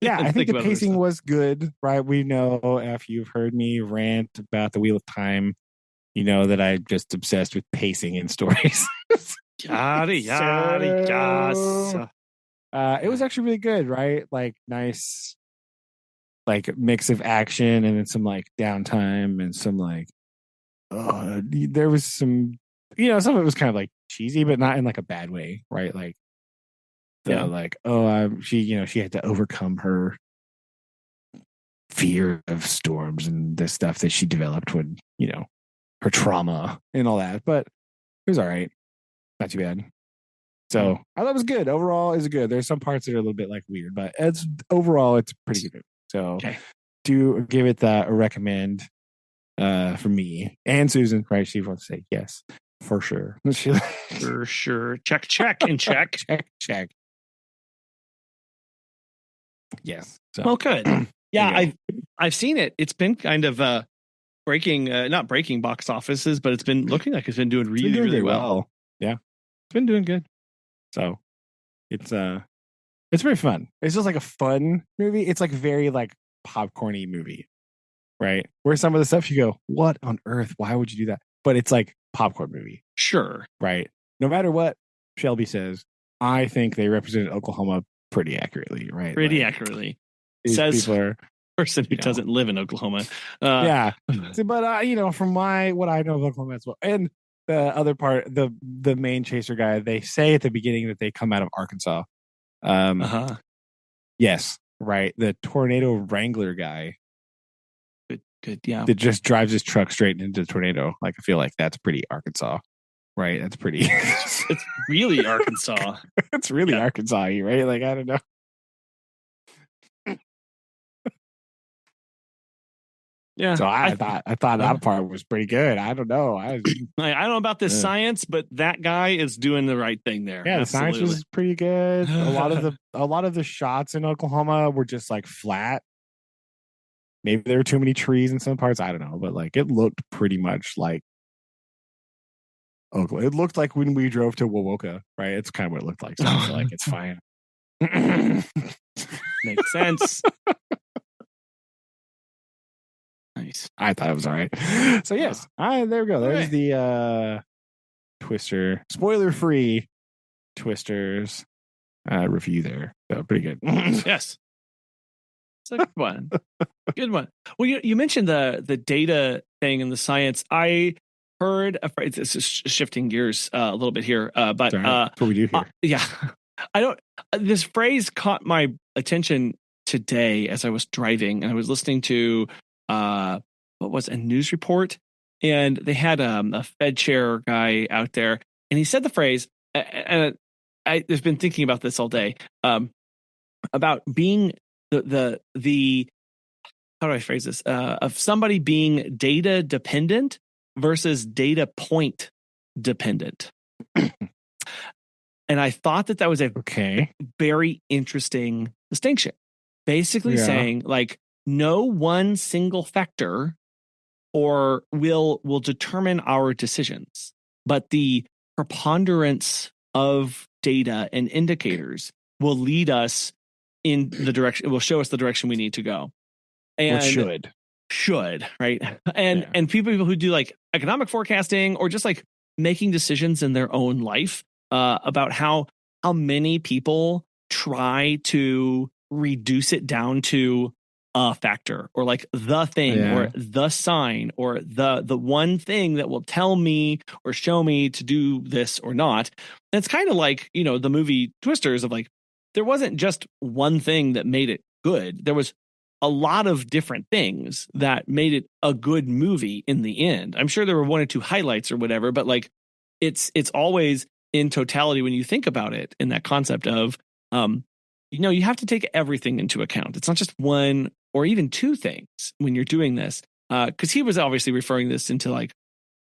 yeah, I think the pacing was good, right? We know if you've heard me rant about the Wheel of Time, you know that I'm just obsessed with pacing in stories. Yada. It was actually really good, right? Like nice, like mix of action and then some like downtime and some like, there was some, some of it was kind of like cheesy, but not in like a bad way, right? Like, she had to overcome her fear of storms and the stuff that she developed when, her trauma and all that. But it was all right. Not too bad. So I thought it was good. Overall, it's good. There's some parts that are a little bit like weird, but overall it's pretty good. So do give it a recommend for me and Susan, right? She wants to say yes, for sure. For sure. Check and check. check. Yes. So. Well, good. Yeah, I've seen it. It's been kind of not breaking box offices, but it's been looking like it's been doing really well. Yeah, it's been doing good. So it's very fun. It's just like a fun movie. It's like very like popcorny movie, right? Where some of the stuff you go, what on earth? Why would you do that? But it's like popcorn movie. Sure. Right. No matter what Shelby says, I think they represented Oklahoma pretty accurately, right? Pretty accurately. Says person who doesn't live in Oklahoma. Yeah. So, but from what I know of Oklahoma as well. And the other part, the main chaser guy, they say at the beginning that they come out of Arkansas. Yes, right. The tornado wrangler guy. Good, yeah. That just drives his truck straight into the tornado. Like, I feel like that's pretty Arkansas, right? That's pretty. It's really Arkansas. It's really Arkansas-y, right? Like, I don't know. Yeah. So I thought that part was pretty good. I don't know. I don't know about this science, but that guy is doing the right thing there. Yeah, Absolutely. the science was pretty good. A lot of the shots in Oklahoma were just like flat. Maybe there were too many trees in some parts. I don't know, but like it looked pretty much like Oklahoma. It looked like when we drove to Wowoka, right? It's kind of what it looked like. So I feel like it's fine. Makes sense. Nice. I thought it was all right. So yes, there we go. There's the Twister spoiler-free Twisters review there. So pretty good. Yes. It's a good one. Good one. Well, you mentioned the data thing and the science. I heard a phrase. This is shifting gears a little bit here, but that's what we do here. Yeah, I don't. This phrase caught my attention today as I was driving, and I was listening to what was a news report, and they had a Fed chair guy out there, and he said the phrase, and I've been thinking about this all day, about being the how do I phrase this? Of somebody being data dependent versus data point dependent. And I thought that was a very interesting distinction. Basically saying like no one single factor will determine our decisions, but the preponderance of data and indicators will lead us in the direction, it will show us the direction we need to go. And should, right? And people who do like economic forecasting or just like making decisions in their own life about how many people try to reduce it down to a factor or like the thing or the sign or the one thing that will tell me or show me to do this or not. And it's kind of like, the movie Twisters of like, there wasn't just one thing that made it good. There was a lot of different things that made it a good movie in the end. I'm sure there were one or two highlights or whatever, but like it's always in totality when you think about it in that concept of, you have to take everything into account. It's not just one or even two things when you're doing this. Because he was obviously referring this into like,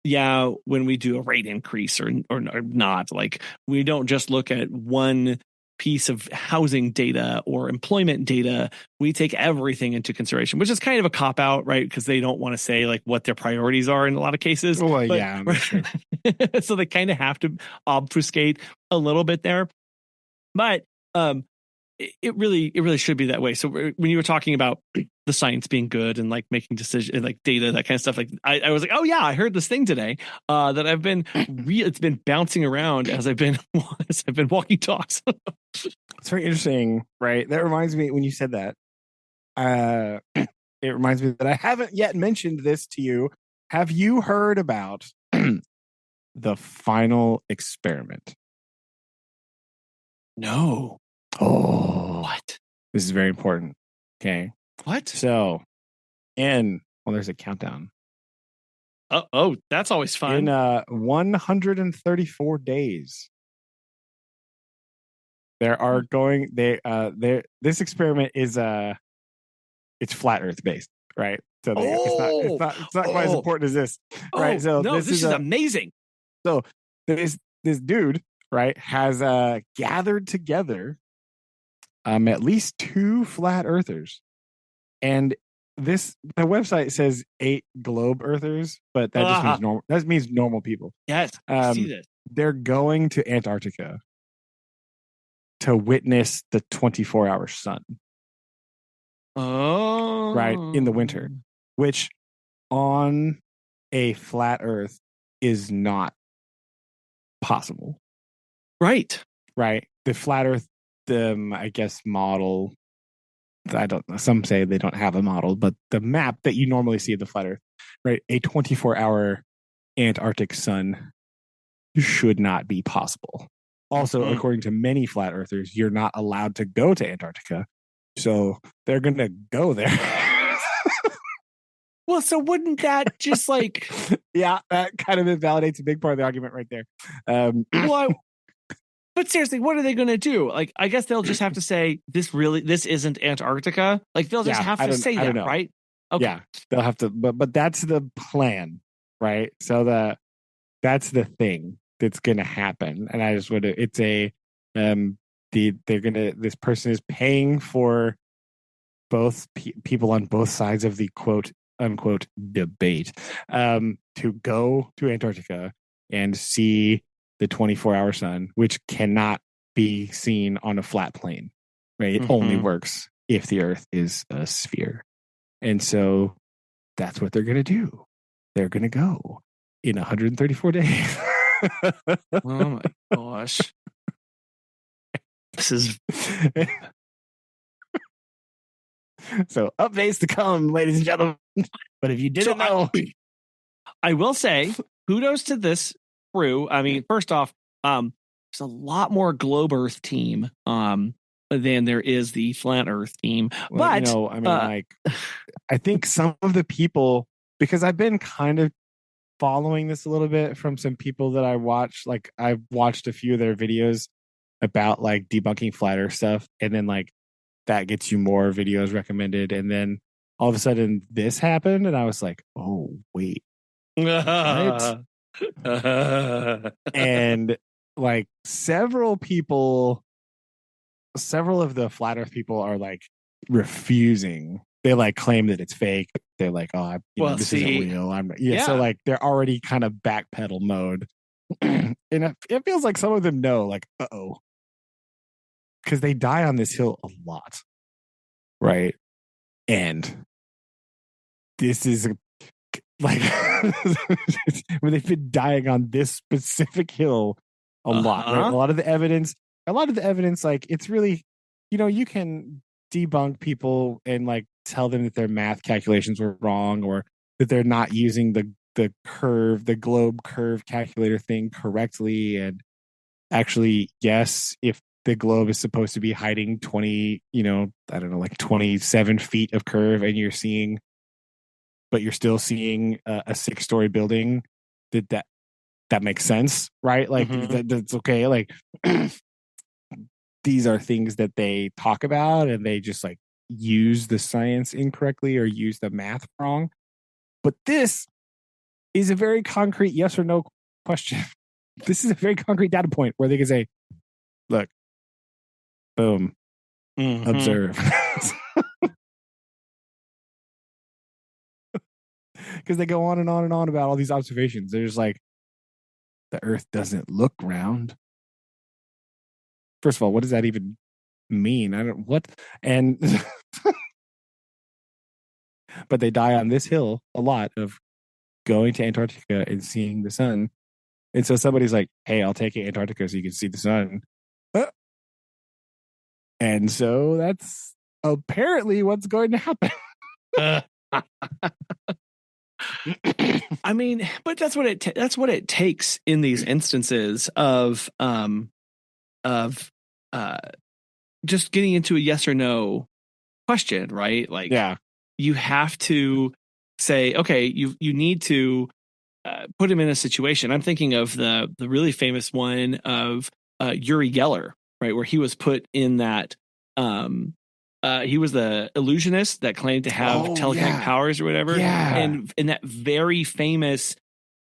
when we do a rate increase or not, like we don't just look at one piece of housing data or employment data. We take everything into consideration, which is kind of a cop out, right? Because they don't want to say like what their priorities are in a lot of cases. Well, yeah, that's true. So they kind of have to obfuscate a little bit there. But it really should be that way. So when you were talking about the science being good and like making decisions, like data, that kind of stuff, like I was like, oh yeah, I heard this thing today that I've been it's been bouncing around as I've been walking talks. It's very interesting, right? That reminds me when you said that. It reminds me that I haven't yet mentioned this to you. Have you heard about the final experiment? No. Oh, what? This is very important. Okay. What? So, there's a countdown. Oh, that's always fun. In 134 days, there are going. This experiment is it's flat Earth based, right? So it's not quite as important as this, right? So no, this is amazing. So this dude, right, has gathered together at least 2 flat earthers, and the website says 8 globe earthers, but that just means normal. That means normal people. Yes, I see this. They're going to Antarctica to witness the 24-hour sun. Oh, right, in the winter, which on a flat Earth is not possible. Right. The flat Earth, I guess, model. I don't know. Some say they don't have a model, but the map that you normally see of the flat Earth, right? A 24-hour Antarctic sun should not be possible. Also, according to many flat earthers, you're not allowed to go to Antarctica. So they're going to go there. Well, so wouldn't that just like... Yeah, that kind of invalidates a big part of the argument right there. But seriously, what are they going to do? Like, I guess they'll just have to say, this isn't Antarctica. Like, they'll just have to say that, right? Okay. Yeah, they'll have to, but that's the plan, right? So that's the thing that's going to happen, and I just want to. It's a they're gonna this person is paying for both people on both sides of the quote unquote debate to go to Antarctica and see the 24-hour sun, which cannot be seen on a flat plane, right? It only works if the Earth is a sphere. And so that's what they're going to do. They're going to go in 134 days. Oh my gosh. This is so updates to come, ladies and gentlemen. But if you didn't know, I will say kudos to this crew. I mean, first off, there's a lot more Globe Earth team than there is the Flat Earth team. well, But you know, I mean, like, I think some of the people, because I've been kind of following this a little bit from some people that I watch. Like, I've watched a few of their videos about like debunking flat Earth stuff, and then like that gets you more videos recommended, and then all of a sudden this happened, and I was like, oh wait, what? And like several of the flat Earth people are like refusing. They like claim that it's fake. They're like, oh, this isn't real. So like they're already kind of backpedal mode, and it feels like some of them know, like, uh-oh, because they die on this hill a lot, right? And this is like when they've been dying on this specific hill a lot, right? A lot of the evidence, like, it's really, you can debunk people and like tell them that their math calculations were wrong, or that they're not using the globe curve calculator thing correctly. And actually, yes, if the globe is supposed to be hiding 20, I don't know, like 27 feet of curve, and but you're still seeing a 6-story building, that makes sense, right? Like, that's okay. Like, these are things that they talk about, and they just like use the science incorrectly or use the math wrong. But this is a very concrete yes or no question. This is a very concrete data point where they can say, look, boom, observe. Because they go on and on and on about all these observations. They're just like, the Earth doesn't look round. First of all, what does that even mean? I don't what. And but they die on this hill a lot of going to Antarctica and seeing the sun. And so somebody's like, hey, I'll take you to Antarctica so you can see the sun. And so that's apparently what's going to happen. I mean, but that's what it takes in these instances of just getting into a yes or no question, right? Like, yeah, you have to say, okay, you need to put him in a situation. I'm thinking of the really famous one of Uri Geller, right, where he was put in that. He was the illusionist that claimed to have telekinetic powers or whatever. Yeah. And in that very famous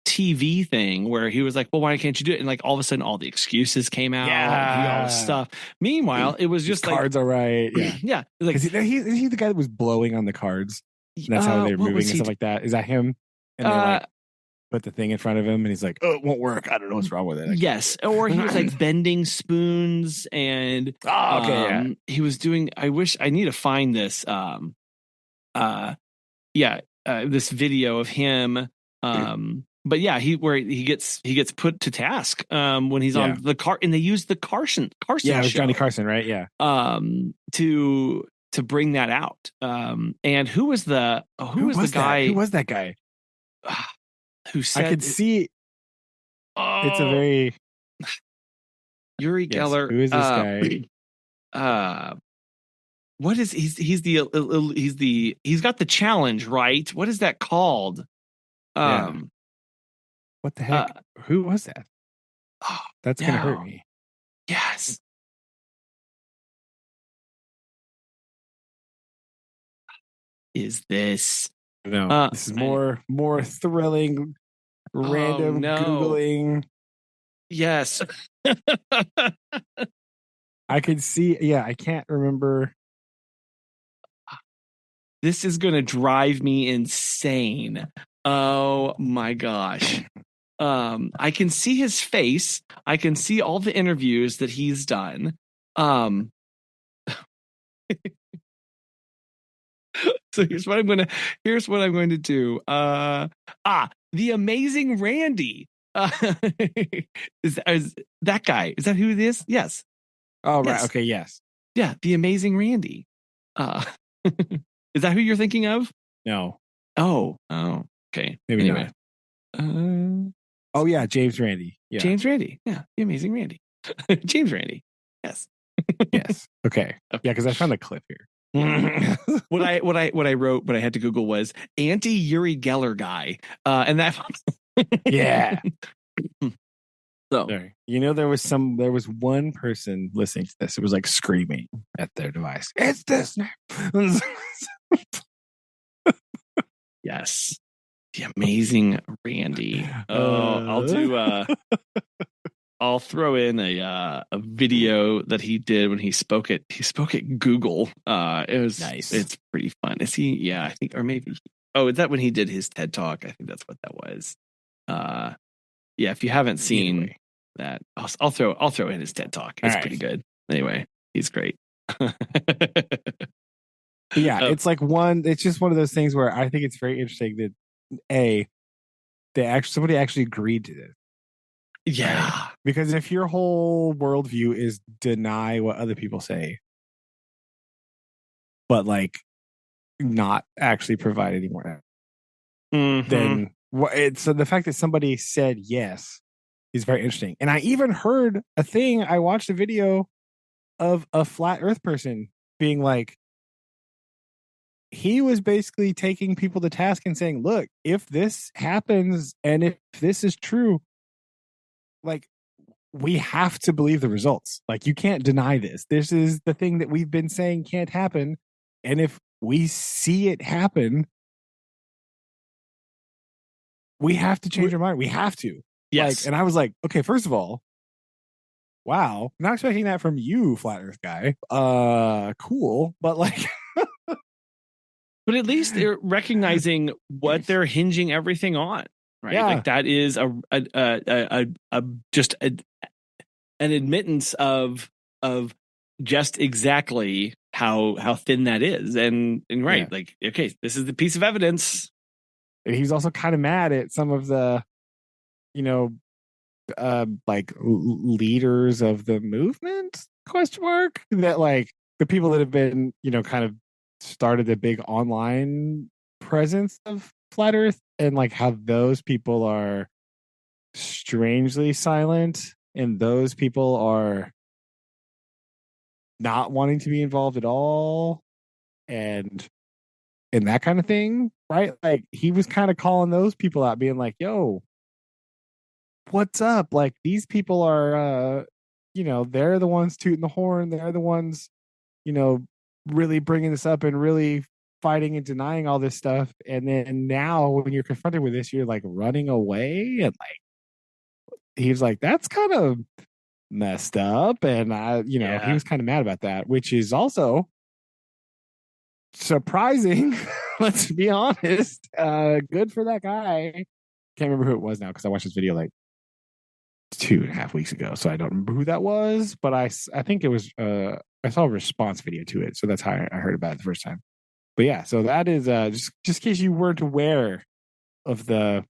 TV thing where he was like, well, why can't you do it? And like all of a sudden all the excuses came out. Yeah. All this stuff. Meanwhile, it was just like, cards are right. Yeah. Yeah. Like, is he the guy that was blowing on the cards? And that's how they're moving and stuff like that. Is that him? And they like put the thing in front of him, and he's like, oh, it won't work. I don't know what's wrong with it. Yes. Or he was like bending spoons, and he was doing, I need to find this this video of him. But yeah, he gets put to task when he's on the car, and they use the Carson yeah, it was show, Johnny Carson, right? Yeah. To bring that out. And who was the guy? Who was that guy? Who said I could see it's a very Uri Geller. Who is this guy? What is he's got the challenge, right? What is that called? What the heck? Who was that? That's gonna hurt me. Yes. is this? No, this is more thrilling, random Googling. Yes. I could see. Yeah, I can't remember. This is going to drive me insane. Oh my gosh. I can see his face. I can see all the interviews that he's done. So here's what I'm going to do. The amazing Randi. Is that guy? Is that who it is? Yes. Oh, right. Yes. Okay. Yes. Yeah. The amazing Randi. Is that who you're thinking of? No. Oh. Okay. Maybe anyway. Not. Oh yeah, James Randi. Yeah. James Randi. Yeah. The amazing Randi. James Randi. Yes. Yes. Okay. Yeah, because I found a clip here. what I wrote, but I had to Google was anti Uri Geller guy, and that. Yeah. So there was one person listening to this. It was like screaming at their device. It's this now. Yes, the amazing Randi. I'll throw in a video that he did when he spoke at Google. It was nice. It's pretty fun. Is he? Yeah, I think, or maybe. Is that when he did his TED Talk? I think that's what that was. Yeah, if you haven't seen that, I'll throw in his TED Talk. It's pretty good. Anyway, he's great. Yeah, it's like it's just one of those things where I think it's very interesting that somebody actually agreed to this. Yeah. Right? Because if your whole worldview is deny what other people say, but like not actually provide any more, then so the fact that somebody said yes is very interesting. And I even heard I watched a video of a flat earth person being like, he was basically taking people to task and saying, look, if this happens and if this is true, like, we have to believe the results. Like, you can't deny this. This is the thing that we've been saying can't happen. And if we see it happen, we have to change our mind. We have to. Yes. And I was like, okay, first of all, wow, not expecting that from you, flat earth guy. Cool. But like, but at least they're recognizing what they're hinging everything on, right? Yeah. Like that is an admittance of just exactly how thin that is, and right, like, okay, this is the piece of evidence. And he's also kind of mad at some of the, like leaders of the movement ? That like the people that have been, kind of started the big online presence of flat earth, and like how those people are strangely silent and those people are not wanting to be involved at all and that kind of thing, right? Like he was kind of calling those people out, being like, yo, what's up? Like these people are they're the ones tooting the horn, they're the ones really bringing this up and really fighting and denying all this stuff, and then now when you're confronted with this, you're like running away. And like he's like, that's kind of messed up. And he was kind of mad about that, which is also surprising. Let's be honest. Good for that guy. Can't remember who it was now because I watched this video like 2.5 weeks ago, so I don't remember who that was, but I think it was I saw a response video to it, so that's how I heard about it the first time. But yeah, so that is just in case you weren't aware of the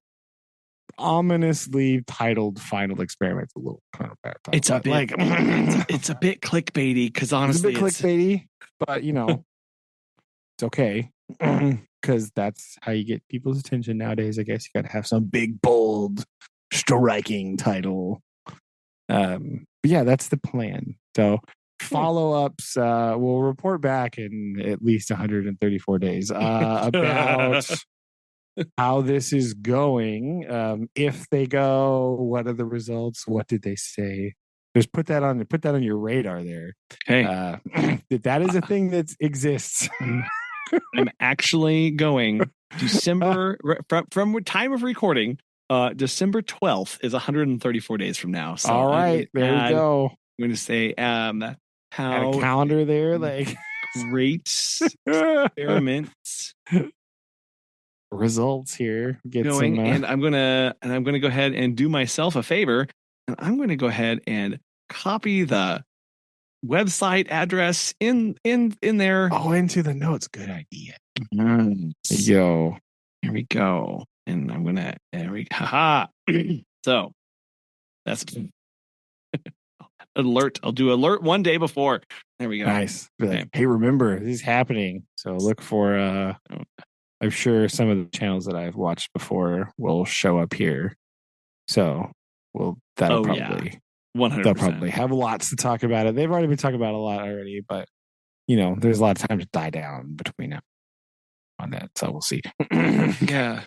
ominously titled final experiment. It's a little kind of bad title. It's a bit like it's a bit clickbaity, because honestly, it's a bit clickbaity, but it's okay because that's how you get people's attention nowadays. I guess you got to have some big, bold, striking title. But yeah, that's the plan. So follow-ups, we'll report back in at least 134 days about how this is going. If they go, what are the results? What did they say? Just put that on your radar there. Okay. That is a thing that exists. I'm actually going December from time of recording. December 12th is 134 days from now. So all right, there we go. I'm going to say, Add how a calendar there, like great experiments results here. Get going, some, and I'm gonna go ahead and do myself a favor, and I'm going to go ahead and copy the website address in there. Oh, into the notes. Good idea. Yes. Yo, Here we go. And I'm gonna haha. So that's alert. I'll do alert one day before. There we go. nice. Be like, Okay. hey, remember this is happening. So look for I'm sure some of the channels that I've watched before will show up here. So that'll probably 100%. they'll probably have lots to talk about it. They've already been talking about it a lot already, but there's a lot of time to die down between them on that. So we'll see. Yeah.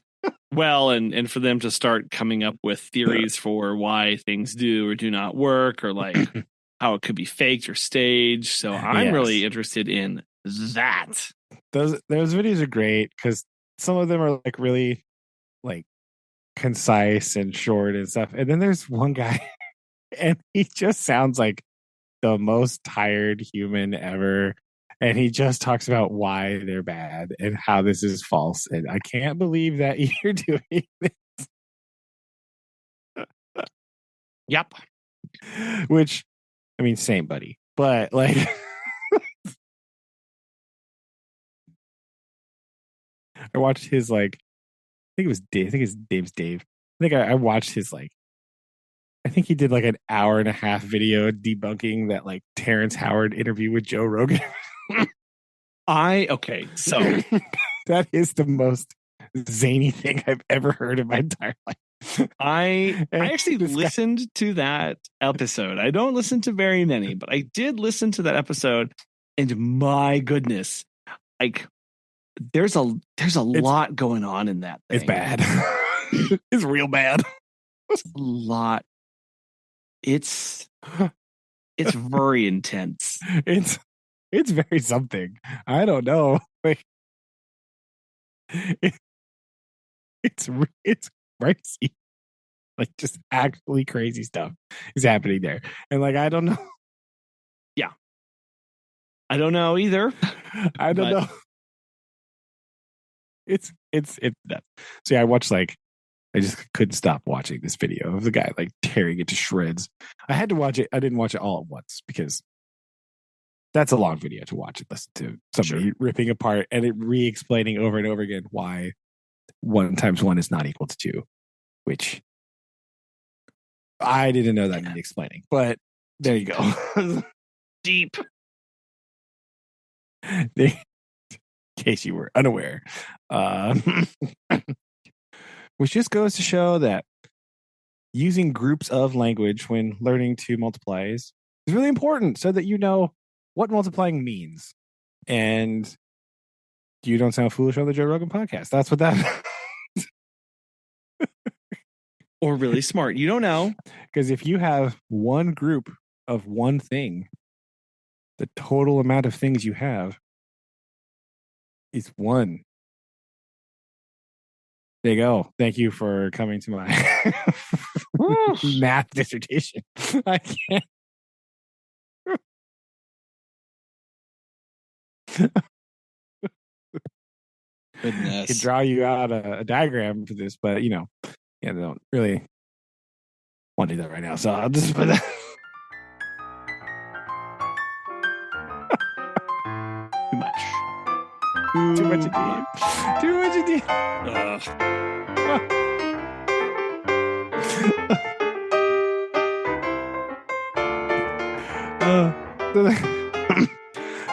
Well, and for them to start coming up with theories for why things do or do not work, or like how it could be faked or staged. So I'm really interested in that. Those videos are great because some of them are like really like concise and short and stuff. And then there's one guy and he just sounds like the most tired human ever. And he just talks about why they're bad and how this is false. And I can't believe that you're doing this. Yep. Which, I mean, same, buddy. But like, I watched his like, I think it was Dave. I think his name's Dave. I think I watched his like, I think he did like an hour and a half video debunking that like Terrence Howard interview with Joe Rogan. Okay, so that is the most zany thing I've ever heard in my entire life. I actually listened to that episode. I don't listen to very many, but I did listen to that episode, and my goodness, like there's a lot going on in that thing. It's bad. It's real bad. It's a lot. It's very intense. It's very something. I don't know. Like it's crazy. Like just actually crazy stuff is happening there. And like I don't know. Yeah. I don't know either. I don't know. It's nuts. See, I watched I just couldn't stop watching this video of the guy like tearing it to shreds. I had to watch it. I didn't watch it all at once because that's a long video to watch and listen to somebody ripping apart and it re-explaining over and over again why 1 times 1 is not equal to 2, which I didn't know that needed explaining. But there you go. Deep. In case you were unaware. Which just goes to show that using groups of language when learning to multiply is really important so that you know what multiplying means. And you don't sound foolish on the Joe Rogan podcast. That's what that or really smart. You don't know. Because if you have one group of one thing, the total amount of things you have is 1. There you go. Thank you for coming to my math dissertation. I can't. Goodness. I could draw you out a diagram for this, but they don't really want to do that right now. So I'll just put that. Too much. Too much indeed. Too much indeed.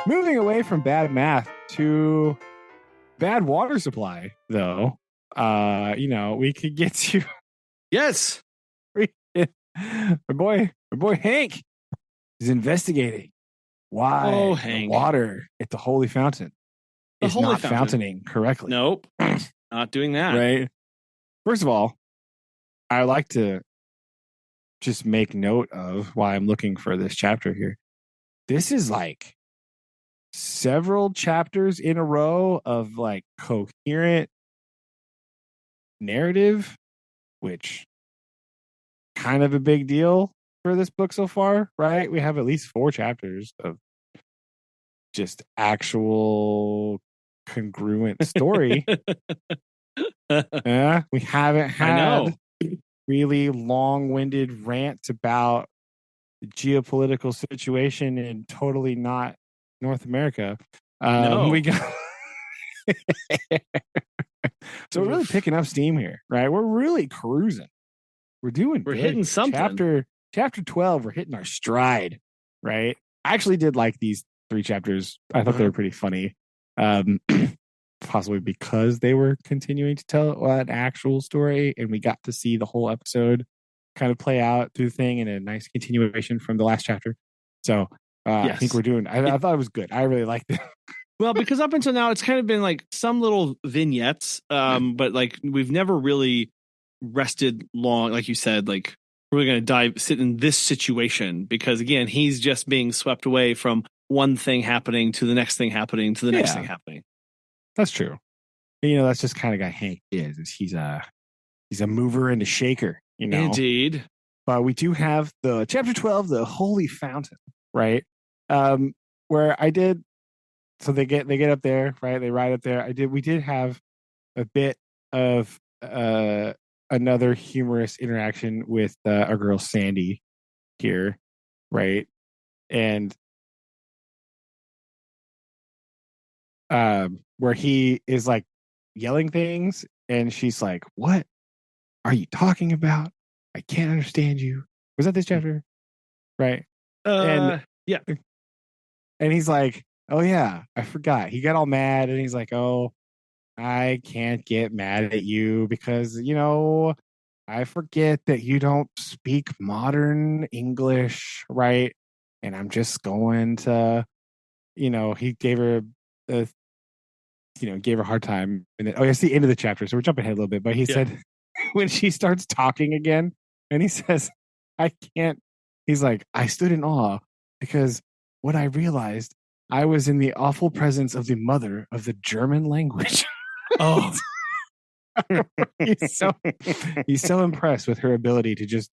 Moving away from bad math to bad water supply, though, we could get to yes. My boy Hank is investigating why the water at the Holy Fountain is not fountaining correctly. Nope, not doing that. Right. First of all, I like to just make note of why I'm looking for this chapter here. This is like several chapters in a row of like coherent narrative, which kind of a big deal for this book so far, right? We have at least 4 chapters of just actual congruent story. We haven't I know. had really long-winded rants about the geopolitical situation in totally not North America. No. We got so we're really picking up steam here, right? We're really cruising. We're doing We're good hitting here. something. Chapter 12, we're hitting our stride, right? I actually did like these 3 chapters. I thought they were pretty funny. Possibly because they were continuing to tell an actual story, and we got to see the whole episode kind of play out through the thing in a nice continuation from the last chapter. So I think we're doing. I thought it was good. I really liked it. Well, because up until now, it's kind of been like some little vignettes, but like we've never really rested long. Like you said, like we're going to sit in this situation because again, he's just being swept away from one thing happening to the next thing happening to the next thing happening. That's true. You know, that's just kind of guy Hank is. He's a mover and a shaker. You know, indeed. But we do have the chapter 12, the Holy Fountain, right? Where I did. So they get up there, right? They ride up there. We did have a bit of another humorous interaction with our girl Sandy here, right? And where he is like yelling things, and she's like, "What are you talking about? I can't understand you." Was that this chapter? Right. And yeah. And he's like, "Oh yeah, I forgot." He got all mad, and he's like, "Oh, I can't get mad at you because, you know, I forget that you don't speak modern English, right? And I'm just going to, he gave her a, gave her a hard time. And then, it's the end of the chapter. So we're jumping ahead a little bit, but he said when she starts talking again, and he says, "I can't," he's like, "I stood in awe because when I realized I was in the awful presence of the mother of the German language." Oh, he's so impressed with her ability to just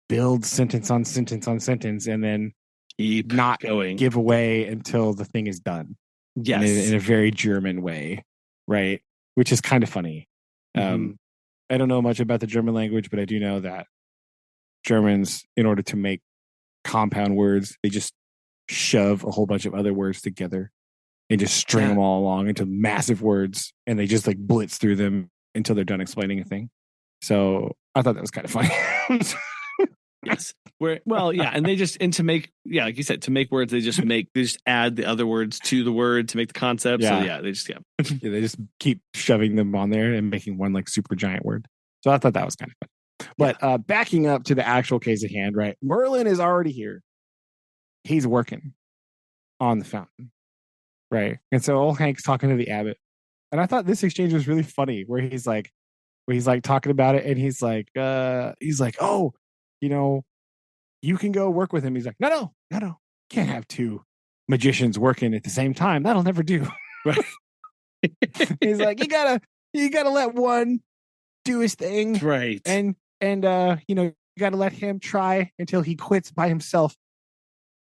build sentence on sentence on sentence and then keep not going, give away until the thing is done. Yes, in a very German way, right? Which is kind of funny. I don't know much about the German language, but I do know that Germans, in order to make compound words, they just shove a whole bunch of other words together and just string them all along into massive words, and they just like blitz through them until they're done explaining a thing. So I thought that was kind of funny. Yes. And they just to make like you said, to make words, they just add the other words to the word to make the concept. So they just they just keep shoving them on there and making one like super giant word. So I thought that was kind of fun. But backing up to the actual case at hand, right? Merlin is already here. He's working on the fountain, right? And so old Hank's talking to the abbot, and I thought this exchange was really funny, where he's like talking about it, and he's like, "Oh, you can go work with him." He's like, no, can't have 2 magicians working at the same time. That'll never do. Right? He's like, you gotta let one do his thing, right? And you gotta let him try until he quits by himself,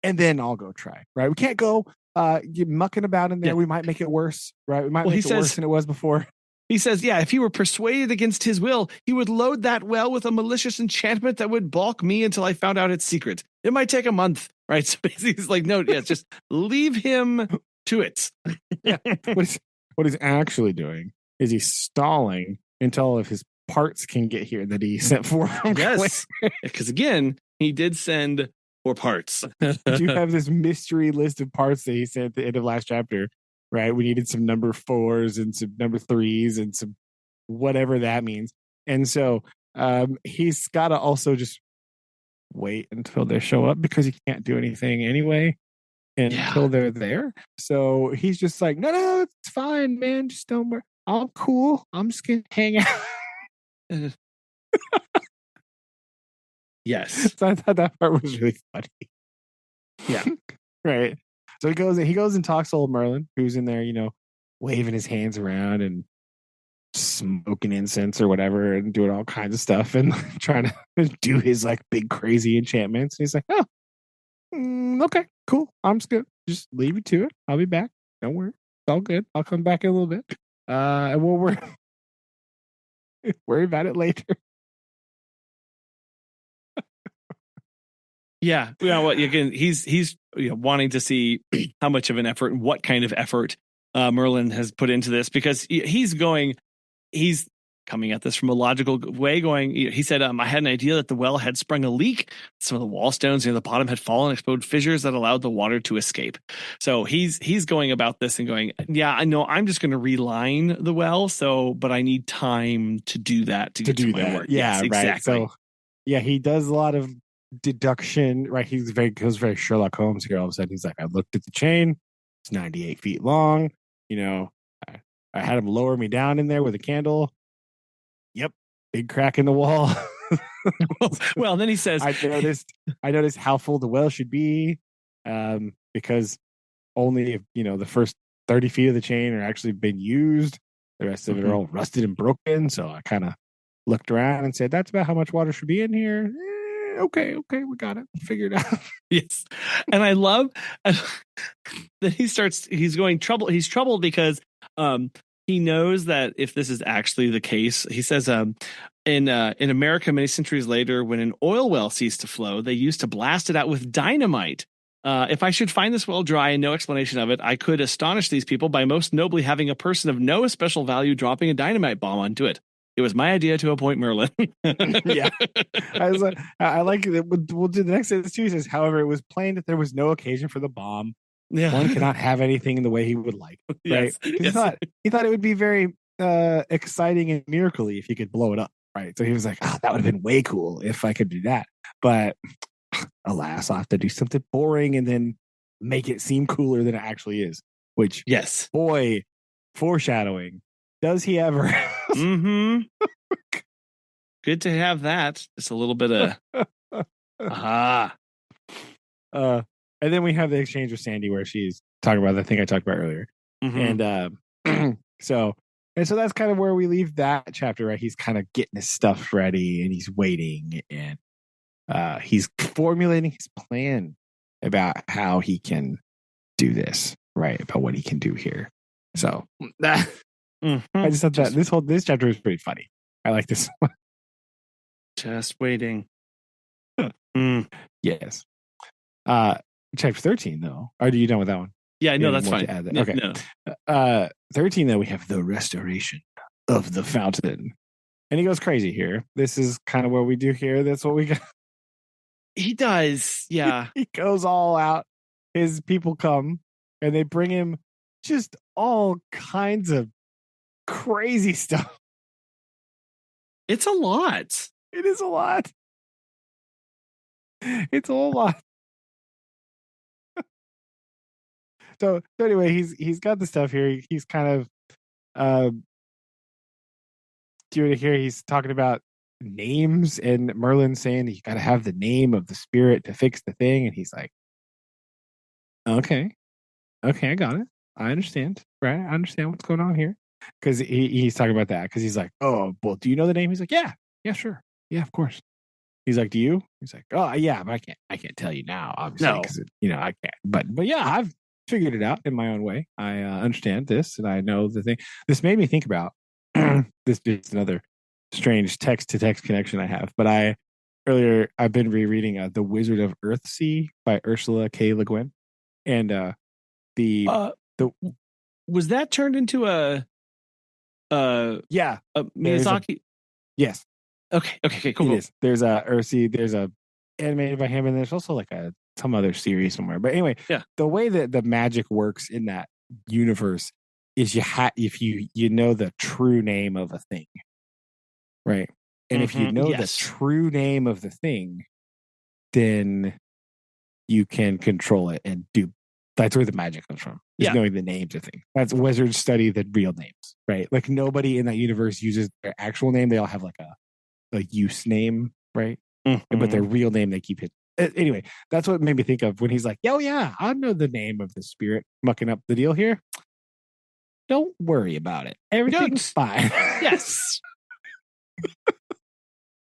and then I'll go try. Right? We can't go mucking about in there. Yeah. We might make it worse. Right? We might make it worse than it was before. He says, if he were persuaded against his will, he would load that well with a malicious enchantment that would balk me until I found out its secret. It might take a month, right? So basically he's like, no, just leave him to it. Yeah. What he's actually doing is he's stalling until all of his parts can get here that he sent for. Yes. Because again, he did send 4 parts. You have this mystery list of parts that he sent at the end of last chapter. Right, we needed some number 4s and some number 3s and some whatever that means. And so he's got to also just wait until they show up because he can't do anything anyway until they're there. So he's just like, no, it's fine, man. Just don't worry. I'm cool. I'm just gonna hang out. Yes. So I thought that part was really funny. Yeah. Right. So he goes and talks to old Merlin, who's in there, waving his hands around and smoking incense or whatever and doing all kinds of stuff and trying to do his like big crazy enchantments. And he's like, oh, okay, cool. I'm just gonna just leave you to it. I'll be back. Don't worry. It's all good. I'll come back in a little bit. And we'll worry about it later. Yeah. What again? He's wanting to see how much of an effort and what kind of effort Merlin has put into this, because he's coming at this from a logical way. He said, I had an idea that the well had sprung a leak. Some of the wall stones near the bottom had fallen, exposed fissures that allowed the water to escape. So he's going about this and going, yeah, I know, I'm just going to reline the well. But I need time to do that to get to my work. Yeah, yes, right. exactly. So yeah, he does a lot of deduction, right? He goes very Sherlock Holmes here. All of a sudden, he's like, I looked at the chain. It's 98 feet long. I had him lower me down in there with a candle. Yep, big crack in the wall. Well, then he says, I noticed how full the well should be, because only the first 30 feet of the chain are actually been used. The rest of it are all rusted and broken. So I kind of looked around and said, that's about how much water should be in here. Okay, we got it figured out. Yes. And I love that he's troubled because he knows that if this is actually the case, he says, in America, many centuries later, when an oil well ceased to flow, they used to blast it out with dynamite. If I should find this well dry and no explanation of it, I could astonish these people by most nobly having a person of no special value dropping a dynamite bomb onto it. It was my idea to appoint Merlin. Yeah. I like it. We'll do the next sentence too. He says, however, it was plain that there was no occasion for the bomb. Yeah. One cannot have anything in the way he would like. Right. Yes. He thought it would be very exciting and miracle-y if you could blow it up. Right. So he was like, that would have been way cool if I could do that. But alas, I'll have to do something boring and then make it seem cooler than it actually is. Which, yes, boy, foreshadowing. Does he ever? Mm-hmm. Good to have that. Just a little bit of aha. And then we have the exchange with Sandy where she's talking about the thing I talked about earlier. Mm-hmm. And so that's kind of where we leave that chapter, right? He's kind of getting his stuff ready and he's waiting and he's formulating his plan about how he can do this, right? About what he can do here. So I just thought that this chapter was pretty funny. I like this one. Just waiting. Yes. Chapter 13 though. Are you done with that one? Yeah, no, that's fine. Okay. No. 13 though, we have the restoration of the fountain. And he goes crazy here. This is kind of what we do here. That's what we got. He does. Yeah. He goes all out. His people come and they bring him just all kinds of crazy stuff. It's a lot. It is a lot. It's a whole lot. So anyway, he's got the stuff here. He's kind of doing it here. He's talking about names and Merlin saying you got to have the name of the spirit to fix the thing. And he's like, okay, I got it. I understand. Right. I understand what's going on here. Because he's talking about that. Because he's like, oh, well, do you know the name? He's like, yeah, sure. Yeah, of course. He's like, do you? He's like, oh, yeah, but I can't tell you now, obviously. Because, I can't. But yeah, I've figured it out in my own way. I understand this and I know the thing. This made me think about this is another strange text-to-text connection I have. But I've been rereading The Wizard of Earthsea by Ursula K. Le Guin. And was that turned into a Miyazaki? Yes. Okay, cool. It is. There's a Earthsea, there's a animated by him, and there's also like some other series somewhere. But anyway, the way that the magic works in that universe is if you know the true name of a thing, right? And if you know the true name of the thing, then you can control it and do. That's where the magic comes from. Is knowing the names of things. That's wizards study the real names, right? Like nobody in that universe uses their actual name. They all have like a use name, right? But their real name they keep it Anyway, that's what made me think of when he's like, "Oh yeah, I know the name of the spirit mucking up the deal here. Don't worry about it. Everything's fine." Yes.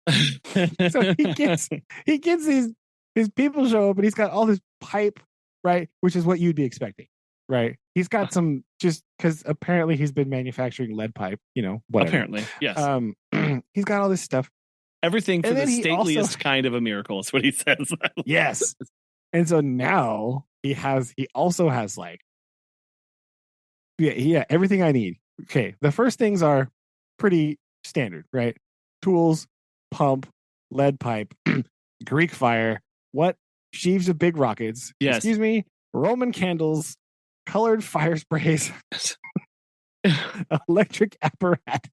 So he gets his people show up, and he's got all this pipe, right? Which is what you'd be expecting, right? He's got some, just because apparently he's been manufacturing lead pipe, whatever. Apparently, yes. He's got all this stuff. Everything for And the then he stateliest also- kind of a miracle is what he says. Yes. And so now he also has like, everything I need. Okay. The first things are pretty standard, right? Tools, pump, lead pipe, Greek fire, sheaves of big rockets, Yes. excuse me, Roman candles, colored fire sprays, electric apparatus.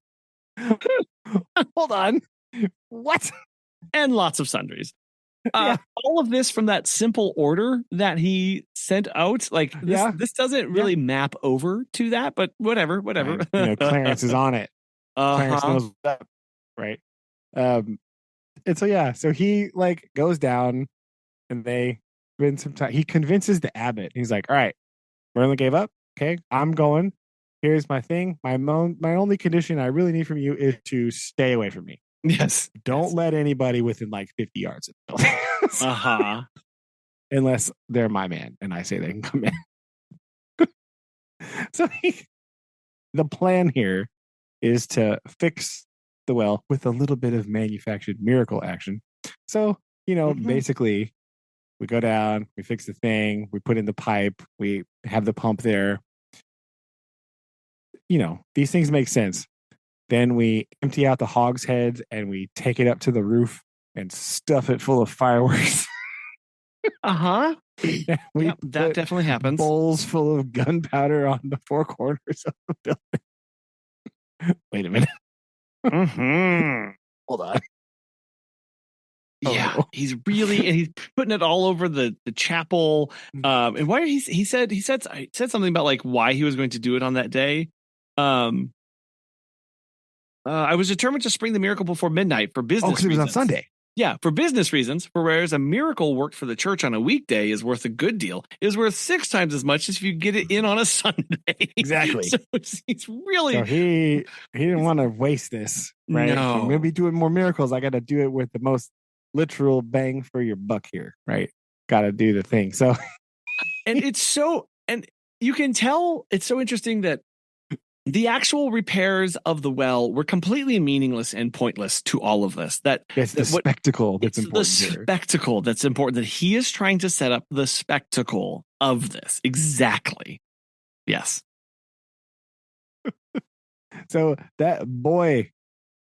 Hold on. What? And lots of sundries. Yeah. All of this from that simple order that he sent out. Like this doesn't really map over to that, but whatever. Clarence is on it. Clarence knows that, right? And so he like goes down, and they spend some time. He convinces the abbot. He's like, "All right, Merlin gave up. Okay, I'm going. Here's my thing. My only condition I really need from you is to stay away from me. Yes. Don't let anybody within like 50 yards of the building. Unless they're my man and I say they can come in." So the plan here is to fix the well with a little bit of manufactured miracle action. So, basically we go down, we fix the thing, we put in the pipe, we have the pump there. These things make sense. Then we empty out the hogsheads and we take it up to the roof and stuff it full of fireworks. That definitely happens. Bowls full of gunpowder on the four corners of the building. Wait a minute. Hold on. Yeah, he's putting it all over the chapel. And why he said something about like why he was going to do it on that day. I was determined to spring the miracle before midnight for business reasons. Because it was on Sunday. Yeah, for business reasons. For whereas a miracle worked for the church on a weekday is worth a good deal, is worth 6 times as much as if you get it in on a Sunday. Exactly. So he's really. So he didn't want to waste this, right? No. If I'm going to be doing more miracles, I got to do it with the most literal bang for your buck here, right? Got to do the thing. So, and you can tell it's so interesting that the actual repairs of the well were completely meaningless and pointless to all of this. Spectacle that's important. The spectacle that's important, that he is trying to set up the spectacle of this. Exactly. Yes. So that boy,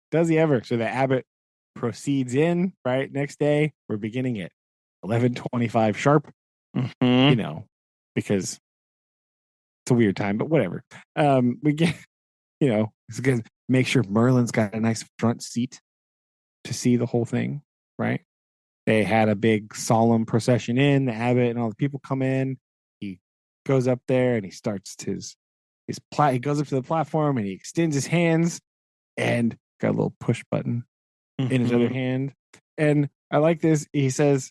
does he ever? So the abbot proceeds in, right? Next day, we're beginning at 11:25 sharp, because it's a weird time, but whatever. We get, it's good. Make sure Merlin's got a nice front seat to see the whole thing, right? They had a big solemn procession in. The abbot and all the people come in. He goes up there and he starts he goes up to the platform and he extends his hands and got a little push button in his other hand. And I like this. He says,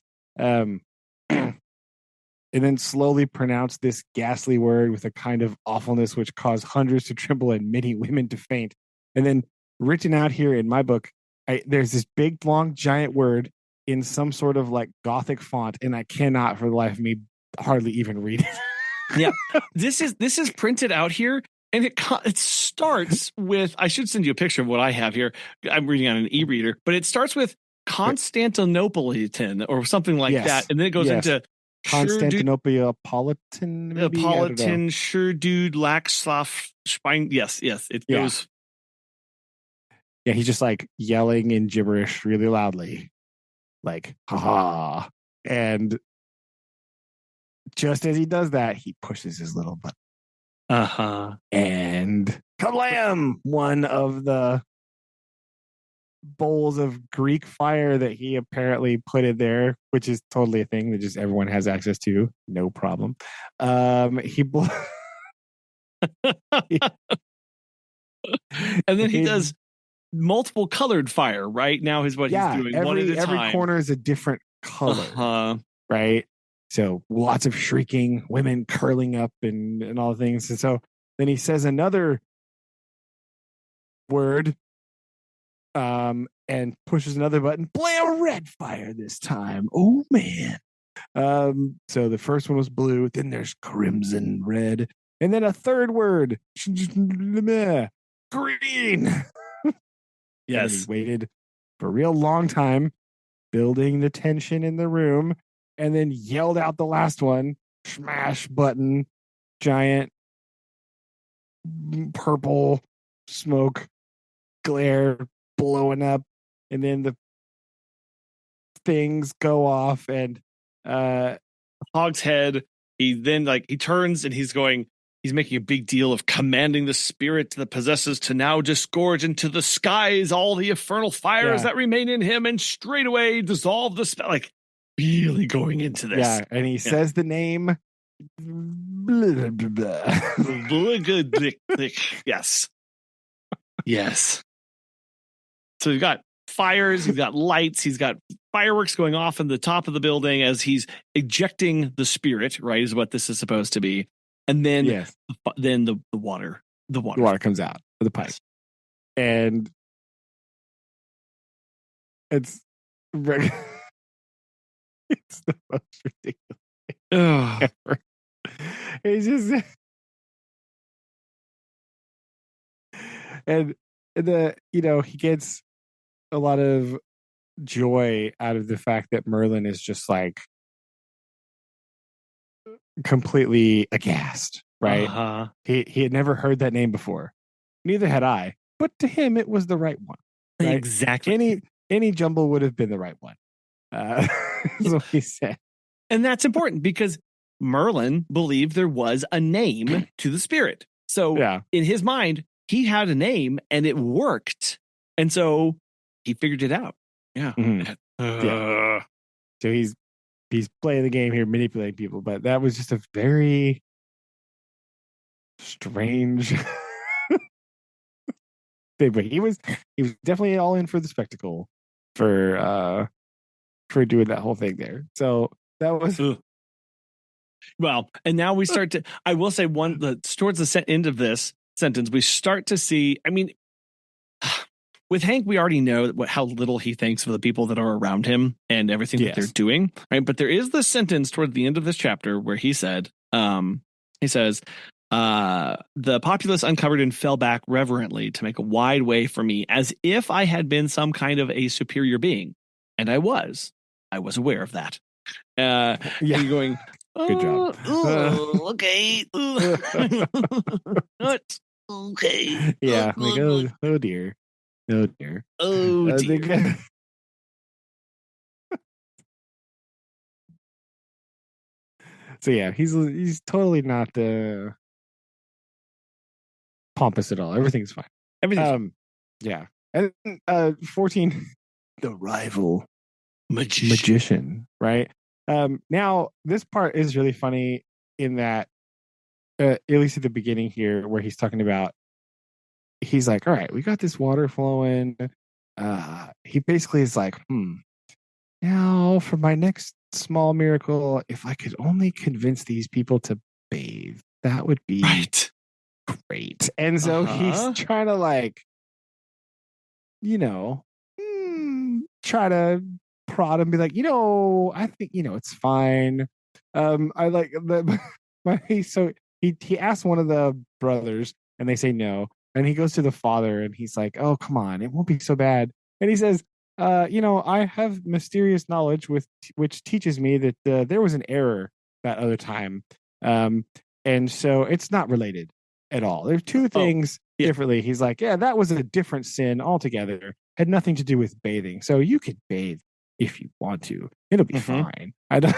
and then slowly pronounce this ghastly word with a kind of awfulness which caused hundreds to tremble and many women to faint. And then written out here in my book, there's this big, long, giant word in some sort of like Gothic font, and I cannot for the life of me hardly even read it. Yeah, this is printed out here, and it starts with. I should send you a picture of what I have here. I'm reading on an e-reader, but it starts with Constantinopolitan or something like that, and then it goes into Constantinopolitan, Napolitan, sure, dude, Laxoff, Spine. Yes, it goes. Yeah, he's just like yelling in gibberish really loudly, like "ha!" And just as he does that, he pushes his little button. And kablam! One of the bowls of Greek fire that he apparently put in there, which is totally a thing that just everyone has access to, no problem. He and then he does multiple colored fire. Right now is what he's doing. One at a time. Every corner is a different color, right? So lots of shrieking, women curling up and all things. And so then he says another word and pushes another button. Play a red fire this time. Oh, man. So the first one was blue. Then there's crimson red. And then a third word. Green. Yes. And he waited for a real long time, building the tension in the room, and then yelled out the last one. Smash button. Giant purple smoke glare blowing up, and then the things go off, and Hog's head. He then he turns and he's making a big deal of commanding the spirit that possesses to now disgorge into the skies all the infernal fires that remain in him, and straightway dissolve the spell. Like really going into this. Yeah, and he says the name. Blah, blah, blah. Yes. Yes. So you've got fires, you've got lights, he's got fireworks going off in the top of the building as he's ejecting the spirit, right, is what this is supposed to be. And then the water comes out of the pipe. Yes. And it's it's the most ridiculous thing ever. It's just and he gets a lot of joy out of the fact that Merlin is just completely aghast, right? He had never heard that name before. Neither had I, but to him it was the right one. Right? Exactly. Any jumble would have been the right one. Is what he said. And that's important because Merlin believed there was a name to the spirit. So in his mind, he had a name and it worked. And so he figured it out. Yeah. Yeah. So he's playing the game here, manipulating people, but that was just a very strange thing. But he was definitely all in for the spectacle for doing that whole thing there. So that was well, and now we start to, I will say towards the end of this sentence, we start to see, I mean, with Hank, we already know how little he thinks of the people that are around him and everything that they're doing, right? But there is this sentence toward the end of this chapter where he says, the populace uncovered and fell back reverently to make a wide way for me, as if I had been some kind of a superior being. And I was aware of that. And you're going, good job. Okay. Okay. Yeah. Oh dear. Oh dear. Oh dear. So yeah, he's totally not pompous at all. Everything's fine. Everything's yeah. And 14, the rival magician, right? Now this part is really funny in that at least at the beginning here, where he's talking about, he's like, all right, we got this water flowing. He basically is like, now for my next small miracle, if I could only convince these people to bathe, that would be great. And so he's trying to try to prod and be like, I think, it's fine. I like the he asked one of the brothers and they say no. And he goes to the father and he's like, oh, come on, it won't be so bad. And he says, I have mysterious knowledge which teaches me that there was an error that other time. And so it's not related at all. There's two things differently. He's like, yeah, that was a different sin altogether. Had nothing to do with bathing. So you could bathe if you want to. It'll be fine. I don't.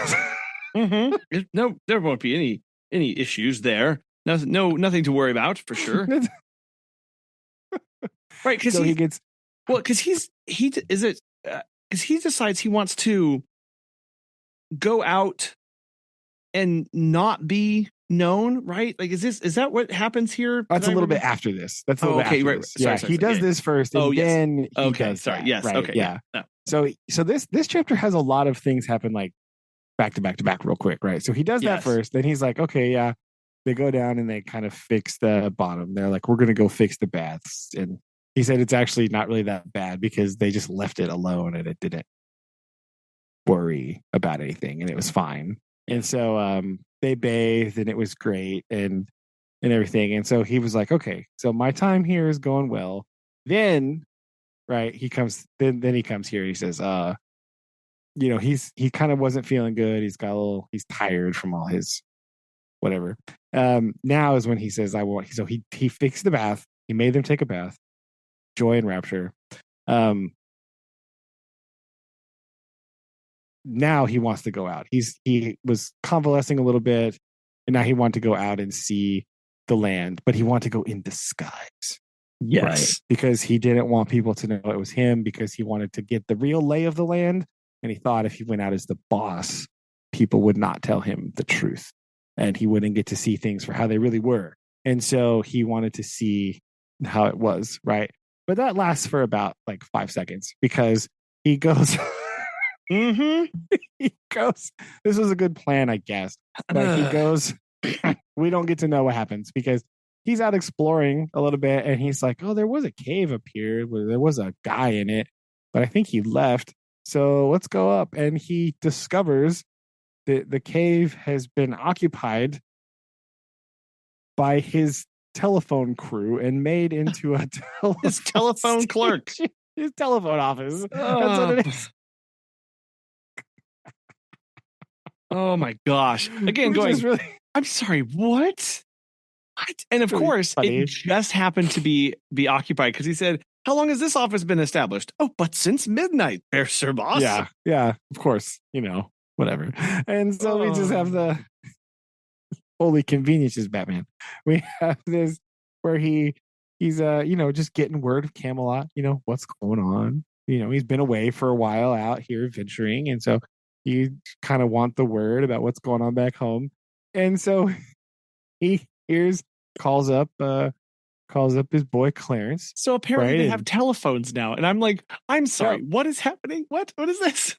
No, there won't be any issues there. Nothing to worry about for sure. Right, because he gets because he decides he wants to go out and not be known, right? Like, is that what happens here? That's a little bit after this. That's a little bit after this. Yeah, he does this first, and then he does that, Yes, right? okay, yeah. No. So this chapter has a lot of things happen like back to back to back real quick, right? So he does that first. Then he's like, okay, yeah. They go down and they kind of fix the bottom. They're like, we're going to go fix the baths. And he said it's actually not really that bad because they just left it alone and it didn't worry about anything and it was fine. And so they bathed and it was great and everything. And so he was like, okay, so my time here is going well. Then, right, he comes then he comes here and he says, he kind of wasn't feeling good. He's tired from all his whatever. Now is when he says, so he fixed the bath. He made them take a bath. Joy and rapture. Now he wants to go out. He was convalescing a little bit, and now he wanted to go out and see the land, but he wanted to go in disguise. Yes. Right? Because he didn't want people to know it was him, because he wanted to get the real lay of the land. And he thought if he went out as the boss, people would not tell him the truth and he wouldn't get to see things for how they really were. And so he wanted to see how it was, right? But that lasts for about like 5 seconds because he goes, he goes, this was a good plan, I guess. But he goes, we don't get to know what happens because he's out exploring a little bit and he's like, oh, there was a cave up here where there was a guy in it, but I think he left. So let's go up. And he discovers that the cave has been occupied by his telephone crew and made into a his telephone clerk. His telephone office. That's what it is. Oh my gosh. Again, I'm sorry, what? And of course, funny. It just happened to be occupied because he said, how long has this office been established? Oh, but since midnight, there, sir, boss. Yeah, of course, whatever. And so we just have the holy conveniences, Batman. We have this where he's just getting word of Camelot, what's going on. He's been away for a while out here adventuring, and so you kind of want the word about what's going on back home. And so he calls up his boy Clarence. So apparently they have telephones now. And I'm like, I'm sorry, what is happening? What is this?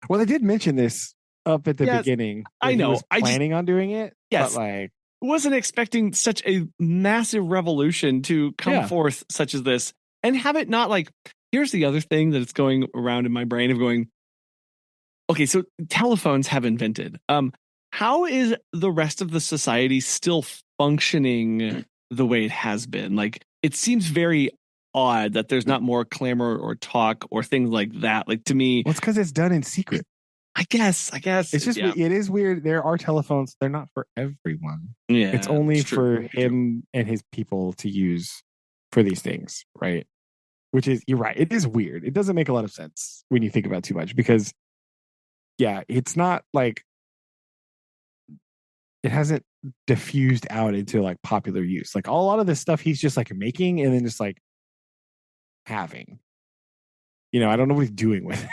Well, they did mention this up at the beginning. I know. He was planning on doing it. Yes. But wasn't expecting such a massive revolution to come forth such as this and have it not here's the other thing that it's going around in my brain of going, okay, so telephones have invented. How is the rest of the society still functioning the way it has been? It seems very odd that there's not more clamor or talk or things like that. To me, well, it's because it's done in secret. I guess it's just it is weird. There are telephones; they're not for everyone. Yeah, it's only for him and his people to use for these things, right? Which is, you're right. It is weird. It doesn't make a lot of sense when you think about it too much because, it's not it hasn't diffused out into popular use. A lot of this stuff he's just making and then just having. I don't know what he's doing with it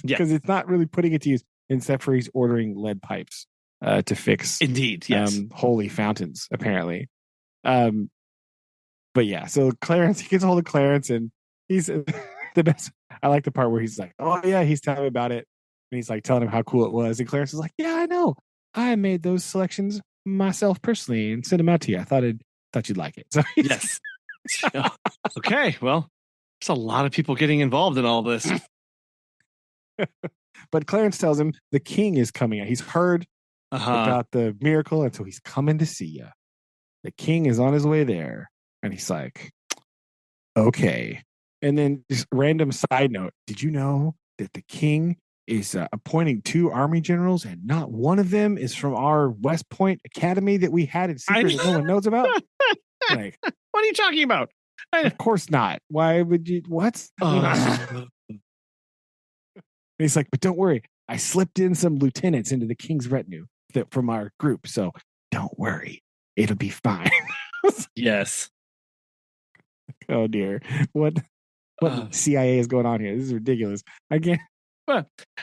because it's not really putting it to use, except for he's ordering lead pipes to fix. Indeed, yes, holy fountains apparently. But yeah, so Clarence, he gets a hold of Clarence and he's the best. I like the part where he's like, oh yeah, he's telling him about it. And he's telling him how cool it was. And Clarence is like, yeah, I know. I made those selections myself personally and sent them out to you. I thought you'd like it. So yes. Okay, well, there's a lot of people getting involved in all this. But Clarence tells him the king is coming out. He's heard about the miracle, and so he's coming to see you. The king is on his way there. And he's like, okay. And then just random side note. Did you know that the king is appointing 2 army generals and not one of them is from our West Point Academy that we had in secret that no one knows about? What are you talking about? Of course not. Why would you? What? He's like, but don't worry. I slipped in some lieutenants into the king's retinue from our group. So don't worry. It'll be fine. Yes. Oh dear. What CIA is going on here? This is ridiculous. I can't.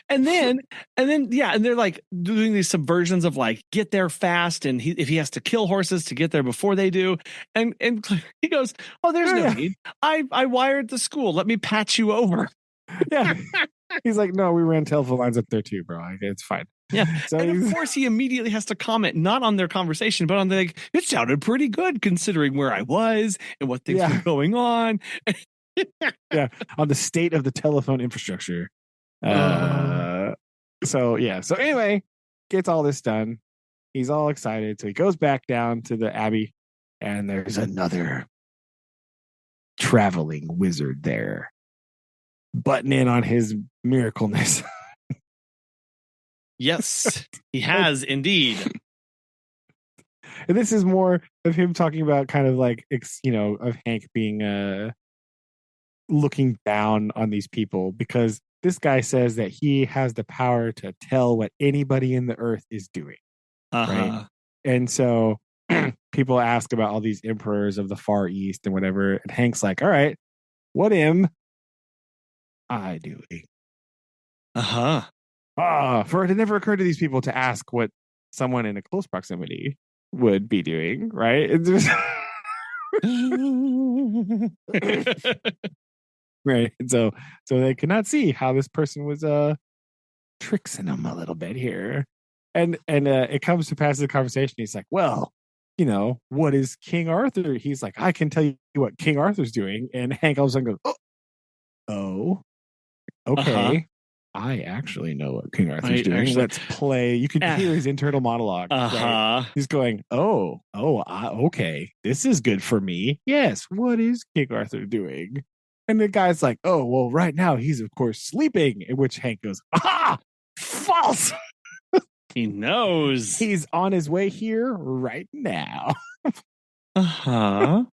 And then they're doing these subversions of get there fast, and if he has to kill horses to get there before they do, and he goes, oh, there's no need. I wired the school. Let me patch you over. Yeah. He's like, no, we ran telephone lines up there too, bro. It's fine. Yeah. So and of course, he immediately has to comment not on their conversation, but on the like, it sounded pretty good considering where I was and what things were going on. Yeah. On the state of the telephone infrastructure. So anyway, gets all this done. He's all excited. So he goes back down to the Abbey, and there's another traveling wizard there, butting in on his miracleness. Yes, he has indeed. And this is more of him talking about kind of like, of Hank being looking down on these people, because this guy says that he has the power to tell what anybody in the earth is doing. Right. And so people ask about all these emperors of the Far East and whatever. And Hank's like, all right, what am I doing? For it had never occurred to these people to ask what someone in a close proximity would be doing, right? It's just right. And so they could not see how this person was tricksing them a little bit here. And it comes to pass the conversation. He's like, well, what is King Arthur? He's like, I can tell you what King Arthur's doing. And Hank all of a sudden goes, oh, okay. I actually know what King Arthur's doing. Let's play. You can hear his internal monologue. Right? He's going, okay. This is good for me. Yes. What is King Arthur doing? And the guy's like, oh, well, right now he's, of course, sleeping. In which Hank goes, false. He knows. He's on his way here right now. And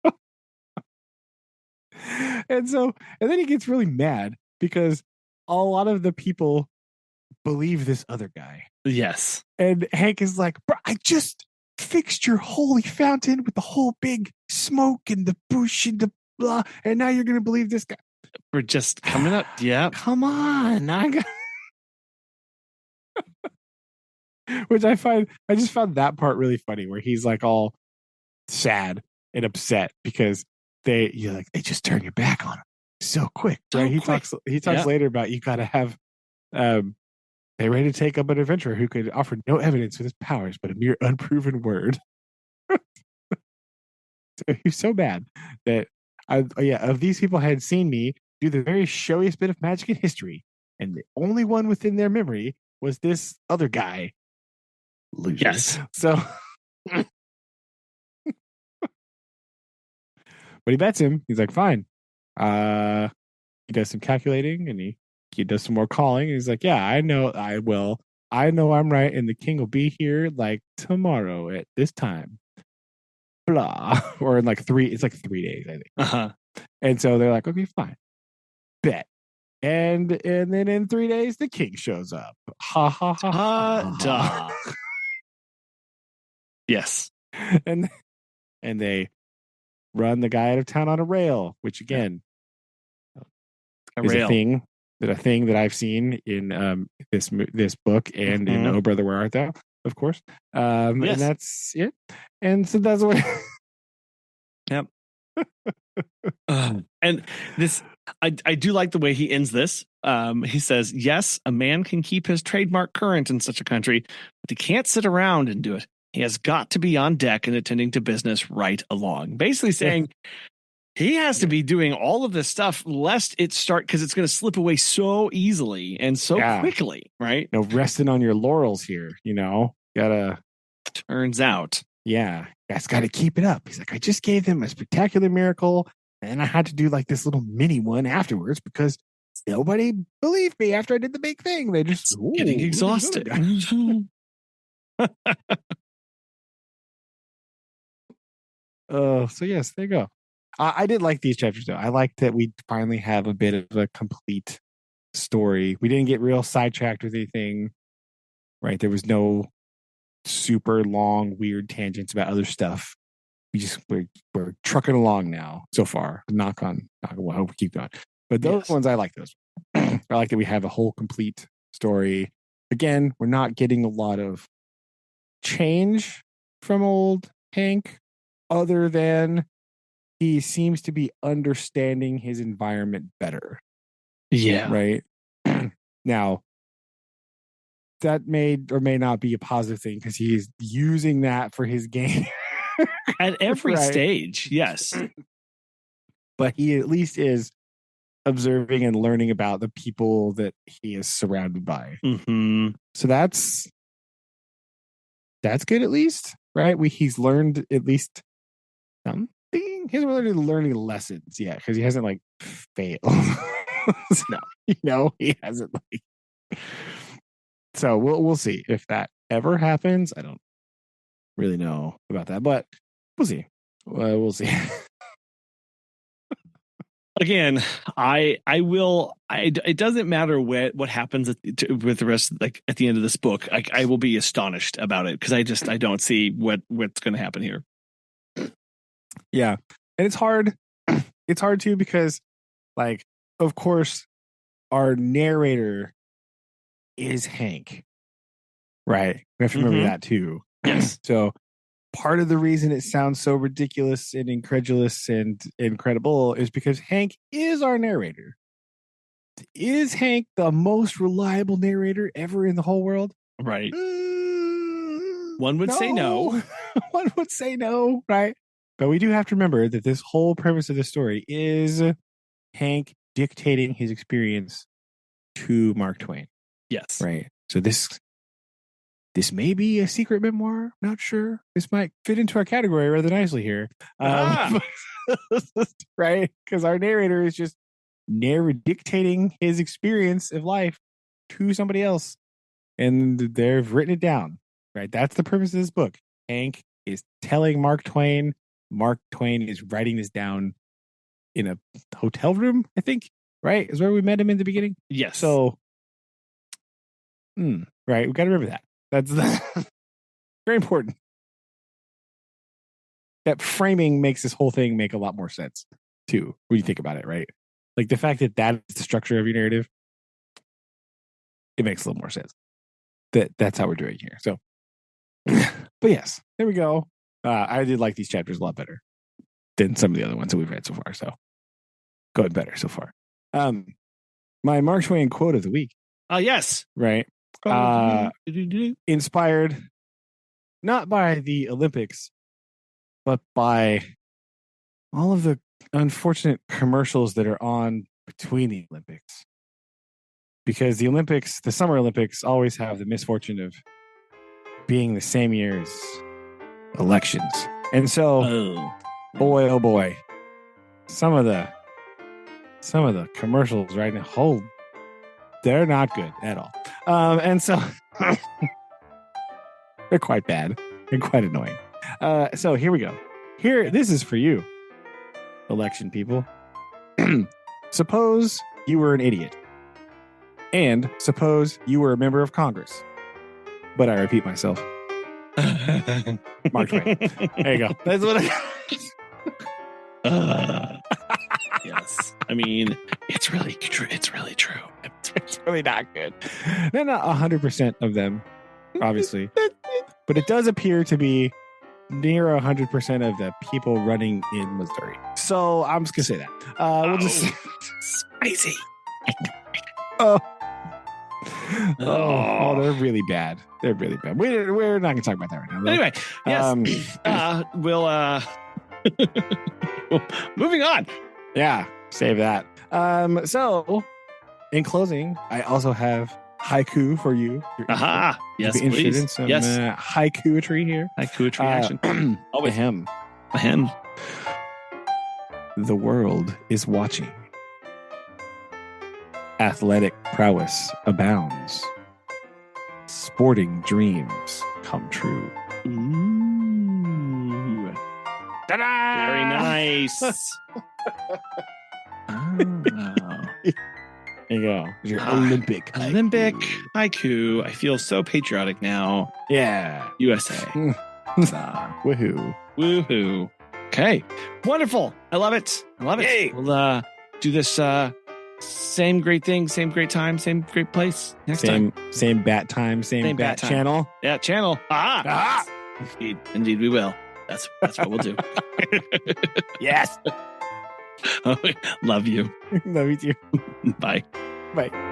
then he gets really mad because a lot of the people believe this other guy. Yes. And Hank is like, bro, I just fixed your holy fountain with the whole big smoke and the bush and the blah. And now you're going to believe this guy. We're just coming up. Yeah. Come on. Which I just found that part really funny, where he's like all sad and upset because they just turn your back on him so quick, right? He talks later about you got to have they ready to take up an adventurer who could offer no evidence of his powers but a mere unproven word. So he's so bad that of these people had seen me do the very showiest bit of magic in history, and the only one within their memory was this other guy. Loser. Yes. So but he bets him. He's like, fine. He does some calculating, and he does some more calling. And he's like, yeah, I know I will. I know I'm right, and the king will be here like tomorrow at this time. Blah. Or in like 3 days, I think. And so they're like, okay, fine. Bet. And then in 3 days, the king shows up. Ha ha ha ha. Yes. And they run the guy out of town on a rail, which again is a thing that I've seen in this book and in Oh Brother Where Art Thou, of course. And that's it. And so that's what. Yep. And this, I do like the way he ends this. He says, yes, a man can keep his trademark current in such a country, but he can't sit around and do it. He has got to be on deck and attending to business right along. Basically saying he has to be doing all of this stuff lest it start, because it's going to slip away so easily and so quickly, right? No resting on your laurels here, gotta. Turns out. Yeah, guys got to keep it up. He's like, I just gave them a spectacular miracle, and I had to do like this little mini one afterwards because nobody believed me after I did the big thing. They just getting exhausted. So yes, there you go. I did like these chapters though. I like that we finally have a bit of a complete story. We didn't get real sidetracked with anything, right? There was no super long, weird tangents about other stuff. We're trucking along now so far. Knock on wood. I hope we keep going. But those ones, I like those. I like that we have a whole complete story. Again, we're not getting a lot of change from old Hank, other than he seems to be understanding his environment better. Yeah. Right. Now, that may or may not be a positive thing because he's using that for his game. At every Right. stage, yes. But he at least is observing and learning about the people that he is surrounded by. Mm-hmm. So that's good at least, right? He's learned at least something. He hasn't really learned any lessons yet because he hasn't like failed. No, he hasn't like. So we'll see if that ever happens. I don't really know about that, but we'll see. We'll see. Again, it doesn't matter what happens with the rest, like at the end of this book, I will be astonished about it because I don't see what's going to happen here. Yeah. And it's hard too, because like, of course, our narrator is Hank, right? We have to remember that too. Yes. So part of the reason it sounds so ridiculous and incredulous and incredible is because Hank is our narrator. Is Hank the most reliable narrator ever in the whole world? Right. One would say no. One would say no, right? But we do have to remember that this whole premise of the story is Hank dictating his experience to Mark Twain. Yes. Right. So this may be a secret memoir. Not sure. This might fit into our category rather nicely here. Right? Because our narrator is just dictating his experience of life to somebody else. And they've written it down. Right? That's the purpose of this book. Hank is telling Mark Twain. Mark Twain is writing this down in a hotel room, I think. Right? Is where we met him in the beginning. Yes. So, right. We got to remember that. That's very important. That framing makes this whole thing make a lot more sense, too, when you think about it, right? Like the fact that is the structure of your narrative, it makes a little more sense. That's how we're doing here. So, but yes, there we go. I did like these chapters a lot better than some of the other ones that we've read so far. So, going better so far. My Mark Twain quote of the week. Yes. Right. Inspired not by the Olympics, but by all of the unfortunate commercials that are on between the Olympics. Because the Summer Olympics always have the misfortune of being the same year as elections. And so, boy, oh boy, some of the commercials right now, they're not good at all. And so they're quite bad and quite annoying. So here we go. This is for you, election people. Suppose you were an idiot. And suppose you were a member of Congress. But I repeat myself. Mark Twain. There you go. That's what yes. I mean, it's really true. It's really true. It's really not good. They're not 100% of them, obviously. But it does appear to be near 100% of the people running in Missouri. So I'm just going to say that. We'll just... Spicy. Oh, they're really bad. They're really bad. We're not going to talk about that right now. Anyway, yes. We'll moving on. Yeah, save that. So, in closing, I also have haiku for you. Aha. Yes, be interested please. in some Yes. Haikuetry here. Haikuetry action. Always him. The world is watching. Athletic prowess abounds. Sporting dreams come true. Ooh. Ta-da! Very nice. There you go. Your Olympic haiku. I feel so patriotic now. Yeah. USA. Woohoo. Okay. Wonderful. I love it. Yay. We'll do this same great thing, same great time, same great place next time. Same bat time, same bat time. channel. Yeah, channel. Indeed we will. That's what we'll do. Yes. Love you. Love you too. Bye. Bye.